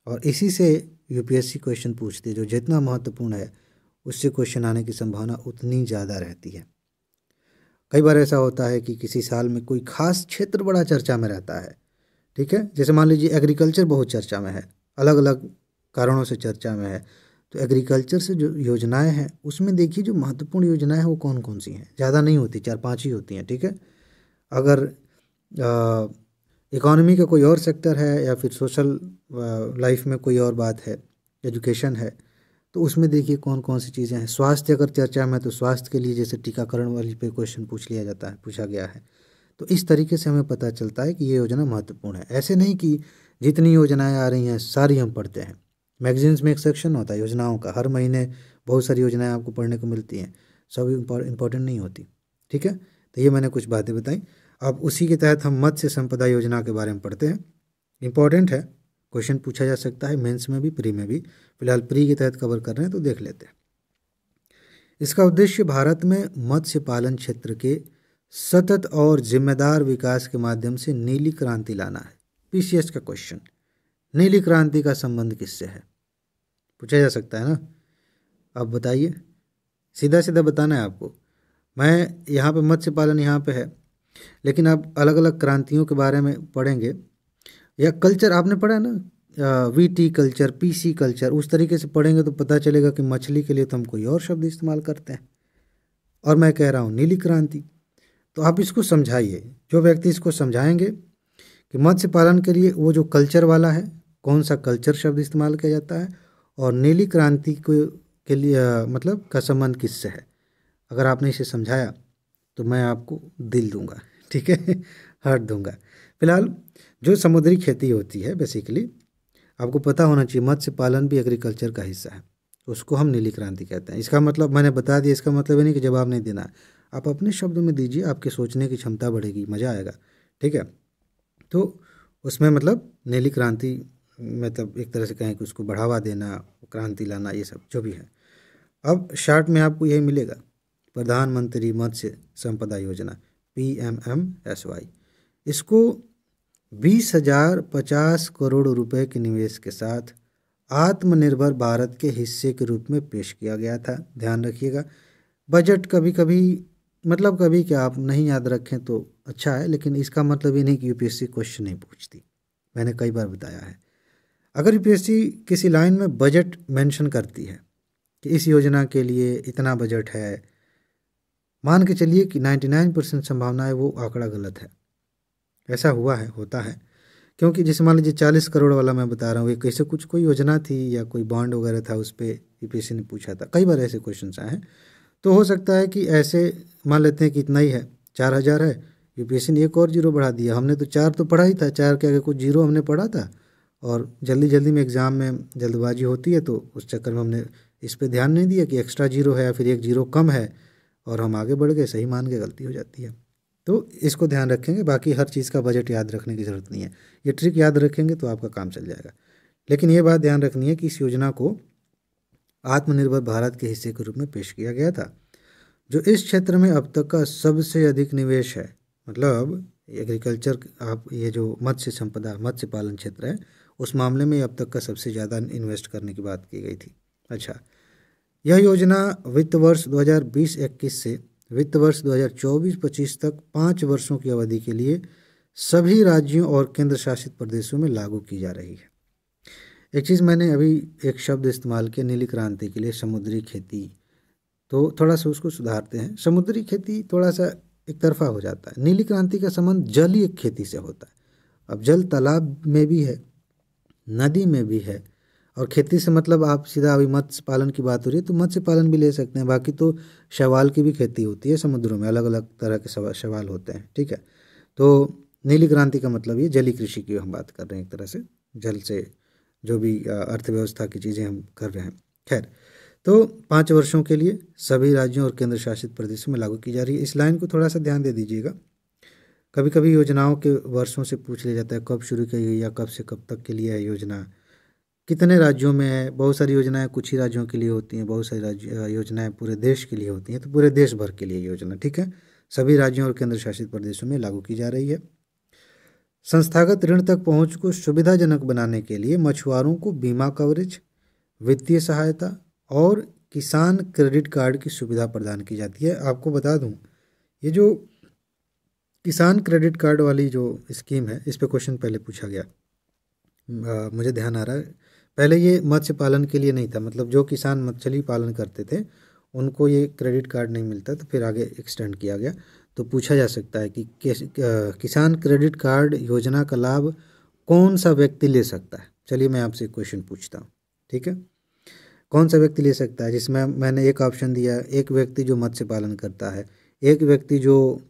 और इसी से यूपीएससी क्वेश्चन पूछती है। जो जितना महत्वपूर्ण है उससे क्वेश्चन आने की संभावना उतनी ज़्यादा रहती है। कई बार ऐसा होता है कि किसी साल में कोई खास क्षेत्र बड़ा चर्चा में रहता है, ठीक है। जैसे मान लीजिए एग्रीकल्चर बहुत चर्चा में है, अलग अलग कारणों से चर्चा में है। तो एग्रीकल्चर से जो योजनाएं हैं उसमें देखिए जो महत्वपूर्ण योजनाएं हैं वो कौन कौन सी हैं। ज़्यादा नहीं होती, 4-5 ही होती हैं, ठीक है। अगर इकोनॉमी का कोई और सेक्टर है या फिर सोशल लाइफ में कोई और बात है, एजुकेशन है, तो उसमें देखिए कौन कौन सी चीज़ें हैं। स्वास्थ्य अगर चर्चा में, तो स्वास्थ्य के लिए जैसे टीकाकरण वाली पे क्वेश्चन पूछा गया है। तो इस तरीके से हमें पता चलता है कि ये योजना महत्वपूर्ण है। ऐसे नहीं कि जितनी योजनाएं आ रही हैं सारी हम पढ़ते हैं। मैगजीन्स में एक सेक्शन होता है योजनाओं का, हर महीने बहुत सारी योजनाएं आपको पढ़ने को मिलती हैं, सब इम्पोर्टेंट नहीं होती, ठीक है। तो ये मैंने कुछ बातें बताई। अब उसी के तहत हम मत्स्य संपदा योजना के बारे में पढ़ते हैं। इम्पॉर्टेंट है, क्वेश्चन पूछा जा सकता है मेंस में भी, प्री में भी। फिलहाल प्री के तहत कवर कर रहे हैं तो देख लेते हैं। इसका उद्देश्य भारत में मत्स्य पालन क्षेत्र के सतत और जिम्मेदार विकास के माध्यम से नीली क्रांति लाना है। पीसीएस का क्वेश्चन, नीली क्रांति का संबंध किससे है, पूछा जा सकता है ना। अब बताइए, सीधा सीधा बताना है आपको। मैं यहाँ पे मत्स्य पालन यहाँ पे है, लेकिन आप अलग अलग क्रांतियों के बारे में पढ़ेंगे, या कल्चर आपने पढ़ा है ना, वीटी कल्चर, पीसी कल्चर, उस तरीके से पढ़ेंगे तो पता चलेगा कि मछली के लिए तो हम कोई और शब्द इस्तेमाल करते हैं, और मैं कह रहा हूँ नीली क्रांति। तो आप इसको समझाइए, जो व्यक्ति इसको समझाएंगे कि मत्स्य पालन के लिए वो जो कल्चर वाला है, कौन सा कल्चर शब्द इस्तेमाल किया जाता है, और नीली क्रांति को के लिए मतलब का संबंध किससे है। अगर आपने इसे समझाया तो मैं आपको दिल दूंगा, ठीक है, हार्ट दूंगा। फिलहाल जो समुद्री खेती होती है, बेसिकली आपको पता होना चाहिए मत्स्य पालन भी एग्रीकल्चर का हिस्सा है, उसको हम नीली क्रांति कहते हैं। इसका मतलब मैंने बता दिया, इसका मतलब ये नहीं कि जवाब नहीं देना, आप अपने शब्दों में दीजिए, आपके सोचने की क्षमता बढ़ेगी, मज़ा आएगा, ठीक है। तो उसमें मतलब नीली क्रांति मतलब एक तरह से कहें कि उसको बढ़ावा देना, क्रांति लाना, ये सब जो भी है। अब शार्ट में आपको यही मिलेगा, प्रधानमंत्री मत्स्य संपदा योजना, PMMSY। इसको 20,050 करोड़ रुपए के निवेश के साथ आत्मनिर्भर भारत के हिस्से के रूप में पेश किया गया था। ध्यान रखिएगा, बजट कभी कभी मतलब कभी क्या आप नहीं याद रखें तो अच्छा है, लेकिन इसका मतलब ये नहीं कि यूपीएससी क्वेश्चन नहीं पूछती। मैंने कई बार बताया है, अगर यूपीएससी किसी लाइन में बजट मेंशन करती है कि इस योजना के लिए इतना बजट है, मान के चलिए कि 99% संभावना है वो आंकड़ा गलत है। ऐसा हुआ है, होता है, क्योंकि जैसे मान लीजिए 40 करोड़ वाला मैं बता रहा हूँ, ये कैसे कुछ कोई योजना थी या कोई बॉन्ड वगैरह था, उस पर यूपीएससी ने पूछा था। कई बार ऐसे क्वेश्चन आए हैं। तो हो सकता है कि ऐसे मान लेते हैं कि इतना ही है, 4,000 है, यूपीएससी ने एक और जीरो बढ़ा दिया। हमने तो 4 तो पढ़ा ही था, 4 के आगे कुछ जीरो हमने पढ़ा था, और जल्दी जल्दी में एग्ज़ाम में जल्दबाजी होती है, तो उस चक्कर में हमने इस पर ध्यान नहीं दिया कि एक्स्ट्रा जीरो है या फिर एक जीरो कम है, और हम आगे बढ़ गए, सही मान के गलती हो जाती है। तो इसको ध्यान रखेंगे। बाकी हर चीज़ का बजट याद रखने की ज़रूरत नहीं है, ये ट्रिक याद रखेंगे तो आपका काम चल जाएगा। लेकिन ये बात ध्यान रखनी है कि इस योजना को आत्मनिर्भर भारत के हिस्से के रूप में पेश किया गया था। जो इस क्षेत्र में अब तक का सबसे अधिक निवेश है, मतलब एग्रीकल्चर, आप ये जो मत्स्य संपदा, मत्स्य पालन क्षेत्र है, उस मामले में अब तक का सबसे ज़्यादा इन्वेस्ट करने की बात की गई थी। अच्छा, यह योजना वित्त वर्ष 2020-21 से वित्त वर्ष 2024-25 तक 5 वर्षों की अवधि के लिए सभी राज्यों और केंद्र शासित प्रदेशों में लागू की जा रही है। एक चीज़ मैंने अभी एक शब्द इस्तेमाल किया नीली क्रांति के लिए, समुद्री खेती, तो थोड़ा सा उसको सुधारते हैं। समुद्री खेती थोड़ा सा एक तरफा हो जाता है, नीली क्रांति का संबंध जलीय खेती से होता है। अब जल तालाब में भी है, नदी में भी है, और खेती से मतलब आप सीधा अभी मत्स्य पालन की बात हो रही है तो मत्स्य पालन भी ले सकते हैं। बाकी तो शैवाल की भी खेती होती है समुद्रों में, अलग अलग तरह के शैवाल होते हैं, ठीक है। तो नीली क्रांति का मतलब ये जलीय कृषि की हम बात कर रहे हैं, एक तरह से जल से जो भी अर्थव्यवस्था की चीज़ें हम कर रहे हैं। खैर, तो 5 वर्षों के लिए सभी राज्यों और केंद्र शासित प्रदेशों में लागू की जा रही है। इस लाइन को थोड़ा सा ध्यान दे दीजिएगा। कभी कभी योजनाओं के वर्षों से पूछ लिया जाता है, कब शुरू की गई या कब से कब तक के लिए है योजना, कितने राज्यों में है। बहुत सारी योजनाएं कुछ ही राज्यों के लिए होती हैं, बहुत सारी योजनाएं पूरे देश के लिए होती हैं, तो पूरे देश भर के लिए योजना, ठीक है, सभी राज्यों और केंद्र शासित प्रदेशों में लागू की जा रही है। संस्थागत ऋण तक पहुंच को सुविधाजनक बनाने के लिए मछुआरों को बीमा कवरेज, वित्तीय सहायता और किसान क्रेडिट कार्ड की सुविधा प्रदान की जाती है। आपको बता दूं, ये जो किसान क्रेडिट कार्ड वाली जो स्कीम है, इस पे क्वेश्चन पहले पूछा गया, मुझे ध्यान आ रहा है। पहले ये मत्स्य पालन के लिए नहीं था, मतलब जो किसान मछली पालन करते थे उनको ये क्रेडिट कार्ड नहीं मिलता, तो फिर आगे एक्सटेंड किया गया। तो पूछा जा सकता है कि किसान क्रेडिट कार्ड योजना का लाभ कौन सा व्यक्ति ले सकता है। चलिए मैं आपसे एक क्वेश्चन पूछता हूँ, ठीक है, कौन सा व्यक्ति ले सकता है? जिसमें मैंने एक ऑप्शन दिया, एक व्यक्ति जो मत्स्य पालन करता है, एक व्यक्ति जो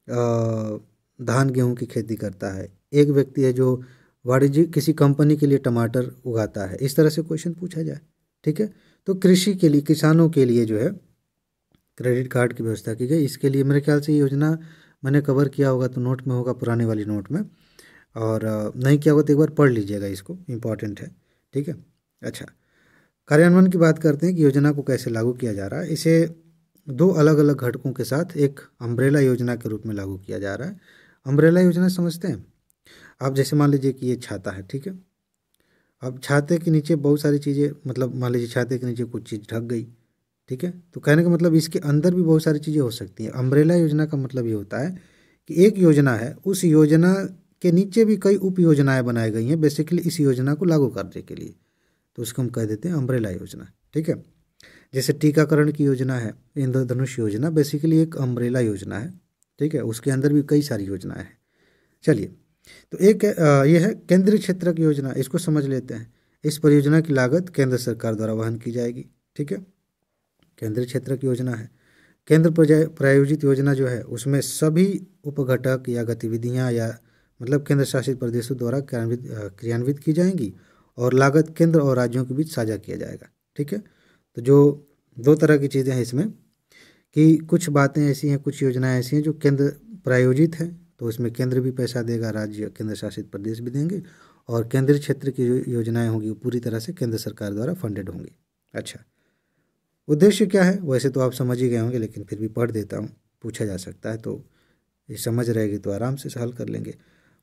धान गेहूं की खेती करता है, एक व्यक्ति है जो वाणिज्यिक किसी कंपनी के लिए टमाटर उगाता है। इस तरह से क्वेश्चन पूछा जाए, ठीक है। तो कृषि के लिए, किसानों के लिए जो है क्रेडिट कार्ड की व्यवस्था की गई। इसके लिए मेरे ख्याल से ये योजना मैंने कवर किया होगा तो नोट में होगा, पुराने वाली नोट में, और नहीं किया होगा तो एक बार पढ़ लीजिएगा, इसको इम्पॉर्टेंट है, ठीक है। अच्छा, कार्यान्वयन की बात करते हैं कि योजना को कैसे लागू किया जा रहा है। इसे 2 अलग अलग घटकों के साथ एक अम्ब्रेला योजना के रूप में लागू किया जा रहा है। अम्ब्रेला योजना समझते हैं आप? जैसे मान लीजिए कि ये छाता है, ठीक है। अब छाते के नीचे बहुत सारी चीज़ें, मतलब मान लीजिए छाते के नीचे कुछ चीज़ ढक गई, ठीक है, तो कहने का मतलब इसके अंदर भी बहुत सारी चीज़ें हो सकती हैं। अम्ब्रेला योजना का मतलब ये होता है कि एक योजना है, उस योजना के नीचे भी कई उप योजनाएं बनाई गई हैं बेसिकली इस योजना को लागू करने के लिए, तो उसको हम कह देते हैं अम्ब्रेला योजना, ठीक है। जैसे टीकाकरण की योजना है, इंद्रधनुष योजना बेसिकली एक अम्ब्रेला योजना है, ठीक है, उसके अंदर भी कई सारी योजनाएं हैं। चलिए, तो एक ये है केंद्रीय क्षेत्रक योजना, इसको समझ लेते हैं। इस परियोजना की लागत केंद्र सरकार द्वारा वहन की जाएगी, ठीक है, केंद्रीय क्षेत्रक योजना है। केंद्र प्रायोजित योजना जो है उसमें सभी उपघटक या गतिविधियां या मतलब केंद्र शासित प्रदेशों द्वारा क्रियान्वित की जाएंगी, और लागत केंद्र और राज्यों के बीच साझा किया जाएगा, ठीक है। तो जो 2 तरह की चीज़ें हैं इसमें कि कुछ बातें ऐसी हैं, कुछ योजनाएं ऐसी हैं जो केंद्र प्रायोजित हैं, तो उसमें केंद्र भी पैसा देगा, राज्य केंद्र शासित प्रदेश भी देंगे, और केंद्रीय क्षेत्र की जो योजनाएं होंगी वो पूरी तरह से केंद्र सरकार द्वारा फंडेड होंगी। अच्छा, उद्देश्य क्या है वैसे तो आप समझ ही गए होंगे, लेकिन फिर भी पढ़ देता हूँ, पूछा जा सकता है, तो ये समझ रहेगी तो आराम से हल कर लेंगे।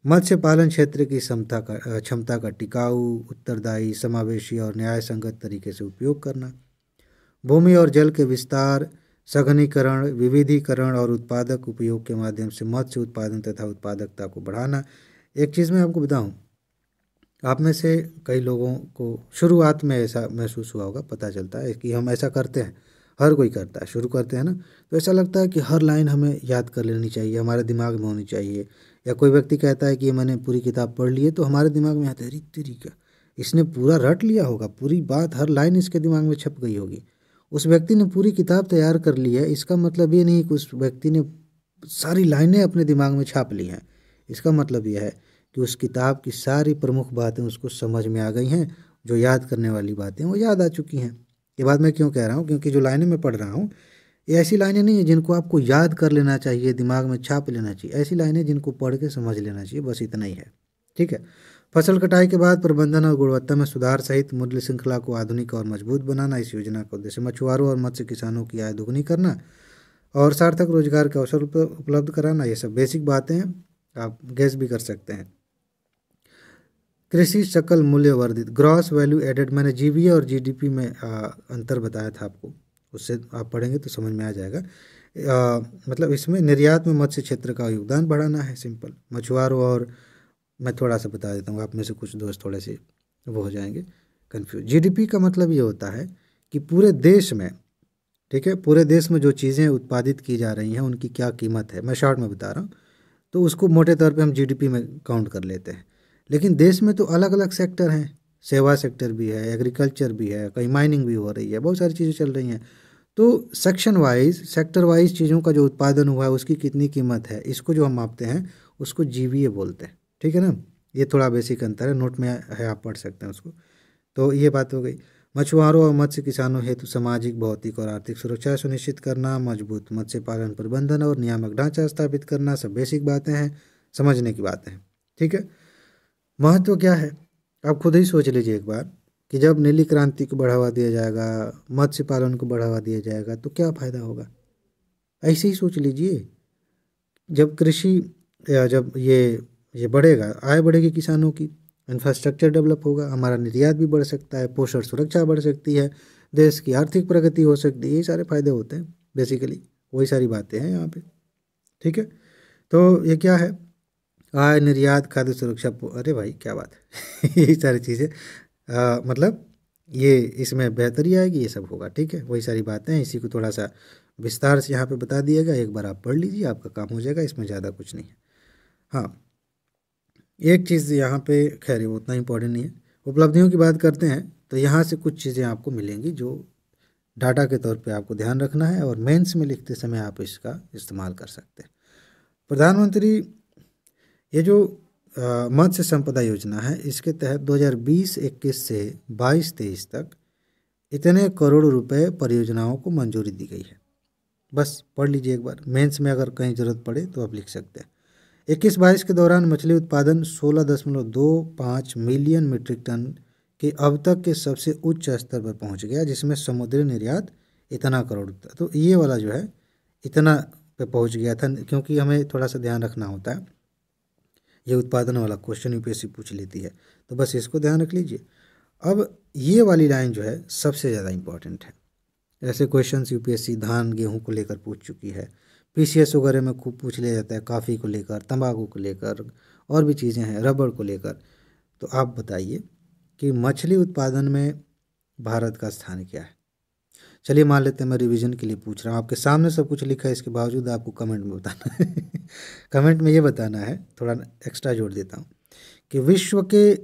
मत्स्य पालन क्षेत्र की क्षमता का टिकाऊ, उत्तरदायी, समावेशी और न्याय संगत तरीके से उपयोग करना। भूमि और जल के विस्तार, सघनीकरण, विविधीकरण और उत्पादक उपयोग के माध्यम से मत्स्य उत्पादन तथा उत्पादकता को बढ़ाना। एक चीज़ मैं आपको बताऊं, आप में से कई लोगों को शुरुआत में ऐसा महसूस हुआ होगा, पता चलता है कि हम ऐसा करते हैं, हर कोई करता है, शुरू करते हैं ना, तो ऐसा लगता है कि हर लाइन हमें याद कर लेनी चाहिए, हमारे दिमाग में होनी चाहिए। या कोई व्यक्ति कहता है कि ये मैंने पूरी किताब पढ़ ली है, तो हमारे दिमाग में आता है, अरे तरीका, इसने पूरा रट लिया होगा, पूरी बात, हर लाइन इसके दिमाग में छप गई होगी। उस व्यक्ति ने पूरी किताब तैयार कर ली है, इसका मतलब ये नहीं कि उस व्यक्ति ने सारी लाइनें अपने दिमाग में छाप ली हैं। इसका मतलब यह है कि उस किताब की सारी प्रमुख बातें उसको समझ में आ गई हैं, जो याद करने वाली बातें वो याद आ चुकी हैं। ये बात मैं क्यों कह रहा हूँ, क्योंकि जो लाइनें मैं पढ़ रहा हूँ ये ऐसी लाइनें नहीं है जिनको आपको याद कर लेना चाहिए, दिमाग में छाप लेना चाहिए। ऐसी लाइनें जिनको पढ़ के समझ लेना चाहिए, बस इतना ही है। ठीक है। फसल कटाई के बाद प्रबंधन और गुणवत्ता में सुधार सहित मूल्य श्रृंखला को आधुनिक और मजबूत बनाना। इस योजना का उद्देश्य मछुआरों और मत्स्य किसानों की आय दोगुनी करना और सार्थक रोजगार के अवसर उपलब्ध कराना। ये सब बेसिक बातें हैं, आप गेस भी कर सकते हैं। कृषि सकल मूल्य वर्धित, ग्रॉस वैल्यू एडेड, मैंने जीवीए और जीडीपी में अंतर बताया था आपको, उससे आप पढ़ेंगे तो समझ में आ जाएगा। मतलब इसमें निर्यात में मत्स्य क्षेत्र का योगदान बढ़ाना है, सिंपल। मछुआरों और, मैं थोड़ा सा बता देता हूँ, आप में से कुछ दोस्त थोड़े से वो हो जाएंगे कंफ्यूज। जीडीपी का मतलब ये होता है कि पूरे देश में, ठीक है, पूरे देश में जो चीज़ें उत्पादित की जा रही हैं उनकी क्या कीमत है, मैं शॉर्ट में बता रहा हूँ, तो उसको मोटे तौर पे हम जीडीपी में काउंट कर लेते हैं। लेकिन देश में तो अलग अलग सेक्टर हैं, सेवा सेक्टर भी है, एग्रीकल्चर भी है, कहीं माइनिंग भी हो रही है, बहुत सारी चीज़ें चल रही हैं। तो सेक्शन वाइज, सेक्टर वाइज चीज़ों का जो उत्पादन हुआ है उसकी कितनी कीमत है, इसको जो हम मापते हैं उसको जीवीए बोलते हैं। ठीक है ना, ये थोड़ा बेसिक अंतर है, नोट में है, आप पढ़ सकते हैं उसको। तो ये बात हो गई। मछुआरों और मत्स्य किसानों हेतु सामाजिक, भौतिक और आर्थिक सुरक्षा सुनिश्चित करना, मजबूत मत्स्य पालन प्रबंधन और नियामक ढांचा स्थापित करना, सब बेसिक बातें हैं, समझने की बातें हैं। ठीक है। महत्व क्या है, आप खुद ही सोच लीजिए एक बार कि जब नीली क्रांति को बढ़ावा दिया जाएगा, मत्स्य पालन को बढ़ावा दिया जाएगा, तो क्या फ़ायदा होगा। ऐसे ही सोच लीजिए, जब कृषि या जब ये बढ़ेगा, आय बढ़ेगी किसानों की, इंफ्रास्ट्रक्चर डेवलप होगा, हमारा निर्यात भी बढ़ सकता है, पोषण सुरक्षा बढ़ सकती है, देश की आर्थिक प्रगति हो सकती है, ये सारे फायदे होते हैं। बेसिकली वही सारी बातें हैं यहाँ पे। ठीक है। तो ये क्या है, आय, निर्यात, खाद्य सुरक्षा, अरे भाई क्या बात है यही सारी चीज़ें, मतलब ये इसमें बेहतरी आएगी, ये सब होगा। ठीक है, वही सारी बातें हैं, इसी को थोड़ा सा विस्तार से यहाँ पे बता दिएगा, एक बार आप पढ़ लीजिए, आपका काम हो जाएगा, इसमें ज़्यादा कुछ नहीं है। हाँ, एक चीज़ यहाँ पे, खैर वो उतना इम्पोर्टेंट नहीं है। उपलब्धियों की बात करते हैं तो यहाँ से कुछ चीज़ें आपको मिलेंगी जो डाटा के तौर पे आपको ध्यान रखना है, और मेंस में लिखते समय आप इसका इस्तेमाल कर सकते हैं। प्रधानमंत्री, ये जो मत्स्य संपदा योजना है, इसके तहत 2020-21 से 22-23 तक इतने करोड़ रुपए परियोजनाओं को मंजूरी दी गई है। बस पढ़ लीजिए एक बार, मेंस में अगर कहीं ज़रूरत पड़े तो आप लिख सकते हैं। 21-22 के दौरान मछली उत्पादन 16.25 मिलियन मीट्रिक टन के अब तक के सबसे उच्च स्तर पर पहुंच गया, जिसमें समुद्री निर्यात इतना करोड़ था। तो ये वाला जो है इतना पे पहुंच गया था, क्योंकि हमें थोड़ा सा ध्यान रखना होता है, ये उत्पादन वाला क्वेश्चन यूपीएससी पूछ लेती है, तो बस इसको ध्यान रख लीजिए। अब ये वाली लाइन जो है सबसे ज़्यादा इम्पॉर्टेंट है। ऐसे क्वेश्चंस यूपीएससी धान गेहूं को लेकर पूछ चुकी है, पीसीएस वगैरह में खूब पूछ लिया जाता है, कॉफ़ी को लेकर, तंबाकू को लेकर, और भी चीज़ें हैं, रबड़ को लेकर। तो आप बताइए कि मछली उत्पादन में भारत का स्थान क्या है। चलिए मान लेते हैं मैं रिवीजन के लिए पूछ रहा हूँ, आपके सामने सब कुछ लिखा है, इसके बावजूद आपको कमेंट में बताना है कमेंट में ये बताना है, थोड़ा एक्स्ट्रा जोड़ देता हूँ, कि विश्व के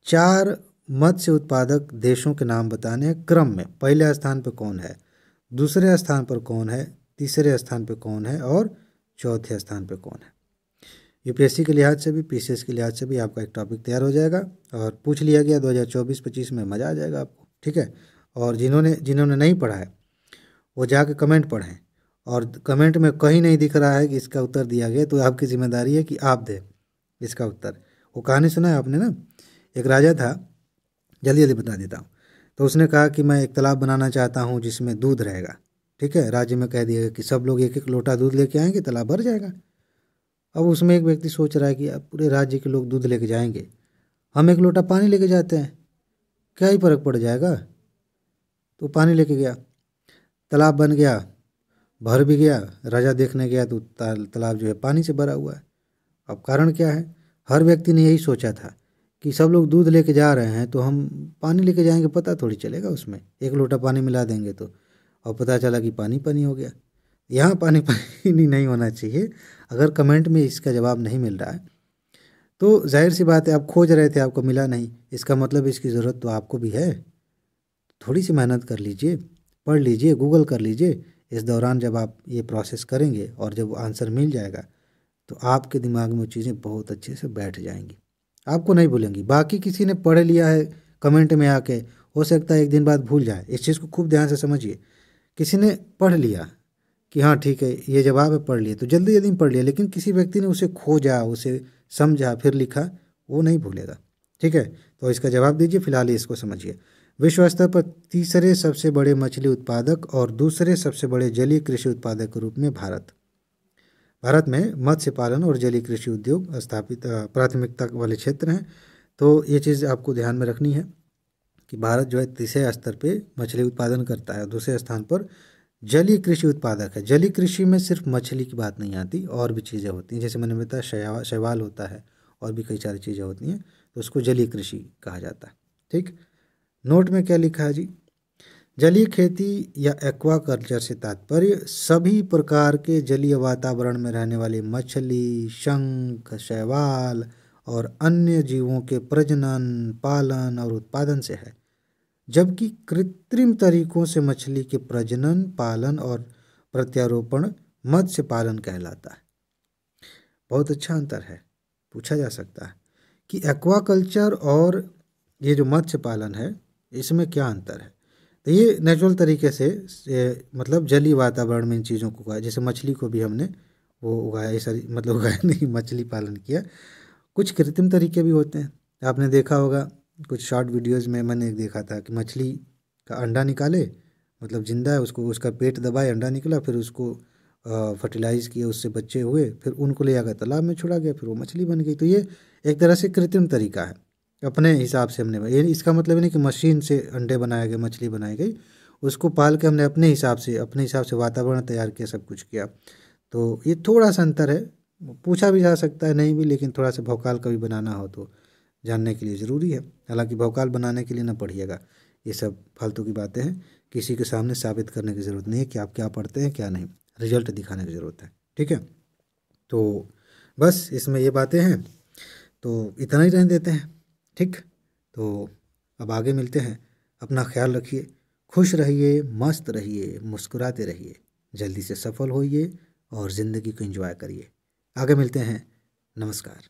4 मत्स्य उत्पादक देशों के नाम बताने हैं क्रम में। पहले स्थान पर कौन है, दूसरे स्थान पर कौन है, तीसरे स्थान पर कौन है, और चौथे स्थान पर कौन है। यूपीएससी के लिहाज से भी, पीसीएस के लिहाज से भी आपका एक टॉपिक तैयार हो जाएगा, और पूछ लिया गया 2024-25 में, मज़ा आ जाएगा आपको। ठीक है। और जिन्होंने नहीं पढ़ा है वो जाके कमेंट पढ़ें, और कमेंट में कहीं नहीं दिख रहा है कि इसका उत्तर दिया गया, तो आपकी जिम्मेदारी है कि आप दें इसका उत्तर। वो कहानी सुना है आपने ना, एक राजा था, जल्दी जल्दी बता देता हूँ। तो उसने कहा कि मैं एक तालाब बनाना चाहता हूँ जिसमें दूध रहेगा। ठीक है, राज्य में कह दिया कि सब लोग एक एक लोटा दूध लेके आएंगे, तालाब भर जाएगा। अब उसमें एक व्यक्ति सोच रहा है कि अब पूरे राज्य के लोग दूध लेके जाएंगे, हम एक लोटा पानी लेके जाते हैं, क्या ही फर्क पड़ जाएगा। तो पानी लेके गया, तालाब बन गया, भर भी गया। राजा देखने गया तो तालाब जो है पानी से भरा हुआ है। अब कारण क्या है? हर व्यक्ति ने यही सोचा था कि सब लोग दूध लेके जा रहे हैं तो हम पानी लेके जाएंगे, पता थोड़ी चलेगा उसमें, एक लोटा पानी मिला देंगे तो। और पता चला कि पानी पानी हो गया। यहाँ पानी पानी नहीं होना चाहिए। अगर कमेंट में इसका जवाब नहीं मिल रहा है तो जाहिर सी बात है आप खोज रहे थे, आपको मिला नहीं, इसका मतलब इसकी ज़रूरत तो आपको भी है। थोड़ी सी मेहनत कर लीजिए, पढ़ लीजिए, गूगल कर लीजिए। इस दौरान जब आप ये प्रोसेस करेंगे और जब आंसर मिल जाएगा तो आपके दिमाग में वो चीज़ें बहुत अच्छे से बैठ जाएंगी, आपको नहीं भूलेंगी। बाकी किसी ने पढ़ लिया है कमेंट में आके, हो सकता है एक दिन बाद भूल जाए। इस चीज़ को खूब ध्यान से समझिए। किसी ने पढ़ लिया कि हाँ ठीक है ये जवाब है, पढ़ लिए तो जल्दी जल्दी में पढ़ लिया, लेकिन किसी व्यक्ति ने उसे खोजा, उसे समझा, फिर लिखा, वो नहीं भूलेगा। ठीक है, तो इसका जवाब दीजिए। फिलहाल इसको समझिए। विश्व स्तर पर तीसरे सबसे बड़े मछली उत्पादक और दूसरे सबसे बड़े जलीय कृषि उत्पादक के रूप में भारत में मत्स्य पालन और जलीय कृषि उद्योग स्थापित प्राथमिकता वाले क्षेत्र हैं। तो ये चीज़ आपको ध्यान में रखनी है कि भारत जो है तीसरे स्तर पे मछली उत्पादन करता है, दूसरे स्थान पर जलीय कृषि उत्पादक है। जलीय कृषि में सिर्फ मछली की बात नहीं आती, और भी चीज़ें होती हैं, जैसे मैंने बताया शैवाल होता है और भी कई सारी चीज़ें होती हैं, तो उसको जलीय कृषि कहा जाता है। ठीक, नोट में क्या लिखा है जी? जलीय खेती या एक्वाकल्चर से तात्पर्य सभी प्रकार के जलीय वातावरण में रहने वाली मछली, शंख, शैवाल और अन्य जीवों के प्रजनन, पालन और उत्पादन से है। जबकि कृत्रिम तरीकों से मछली के प्रजनन, पालन और प्रत्यारोपण मत्स्य पालन कहलाता है। बहुत अच्छा अंतर है। पूछा जा सकता है कि एक्वाकल्चर और ये जो मत्स्य पालन है इसमें क्या अंतर है। तो ये नेचुरल तरीके से मतलब जलीय वातावरण में इन चीज़ों को उगाया, जैसे मछली को भी हमने वो उगाया, ये सारी मतलब उगाया नहीं, मछली पालन किया। कुछ कृत्रिम तरीके भी होते हैं, आपने देखा होगा कुछ शॉर्ट वीडियोस में मैंने देखा था कि मछली का अंडा निकाले, मतलब जिंदा है, उसको उसका पेट दबाए, अंडा निकला, फिर उसको फर्टिलाइज किए, उससे बच्चे हुए, फिर उनको ले आकर तालाब में छोड़ा गया, फिर वो मछली बन गई। तो ये एक तरह से कृत्रिम तरीका है, अपने हिसाब से हमने, ये इसका मतलब नहीं कि मशीन से अंडे बनाए गए, मछली बनाई गई, उसको पाल के हमने अपने हिसाब से वातावरण तैयार किया, सब कुछ किया। तो ये थोड़ा सा अंतर है, पूछा भी जा सकता है, नहीं भी, लेकिन थोड़ा सा भौकाल कभी बनाना हो तो जानने के लिए ज़रूरी है। हालांकि भौकाल बनाने के लिए ना पढ़िएगा, ये सब फालतू की बातें हैं, किसी के सामने साबित करने की ज़रूरत नहीं है कि आप क्या पढ़ते हैं क्या नहीं, रिजल्ट दिखाने की ज़रूरत है। ठीक है, तो बस इसमें ये बातें हैं, तो इतना ही रहने देते हैं। ठीक, तो अब आगे मिलते हैं। अपना ख्याल रखिए, खुश रहिए, मस्त रहिए, मुस्कुराते रहिए, जल्दी से सफल होइए और ज़िंदगी को एंजॉय करिए। आगे मिलते हैं। नमस्कार।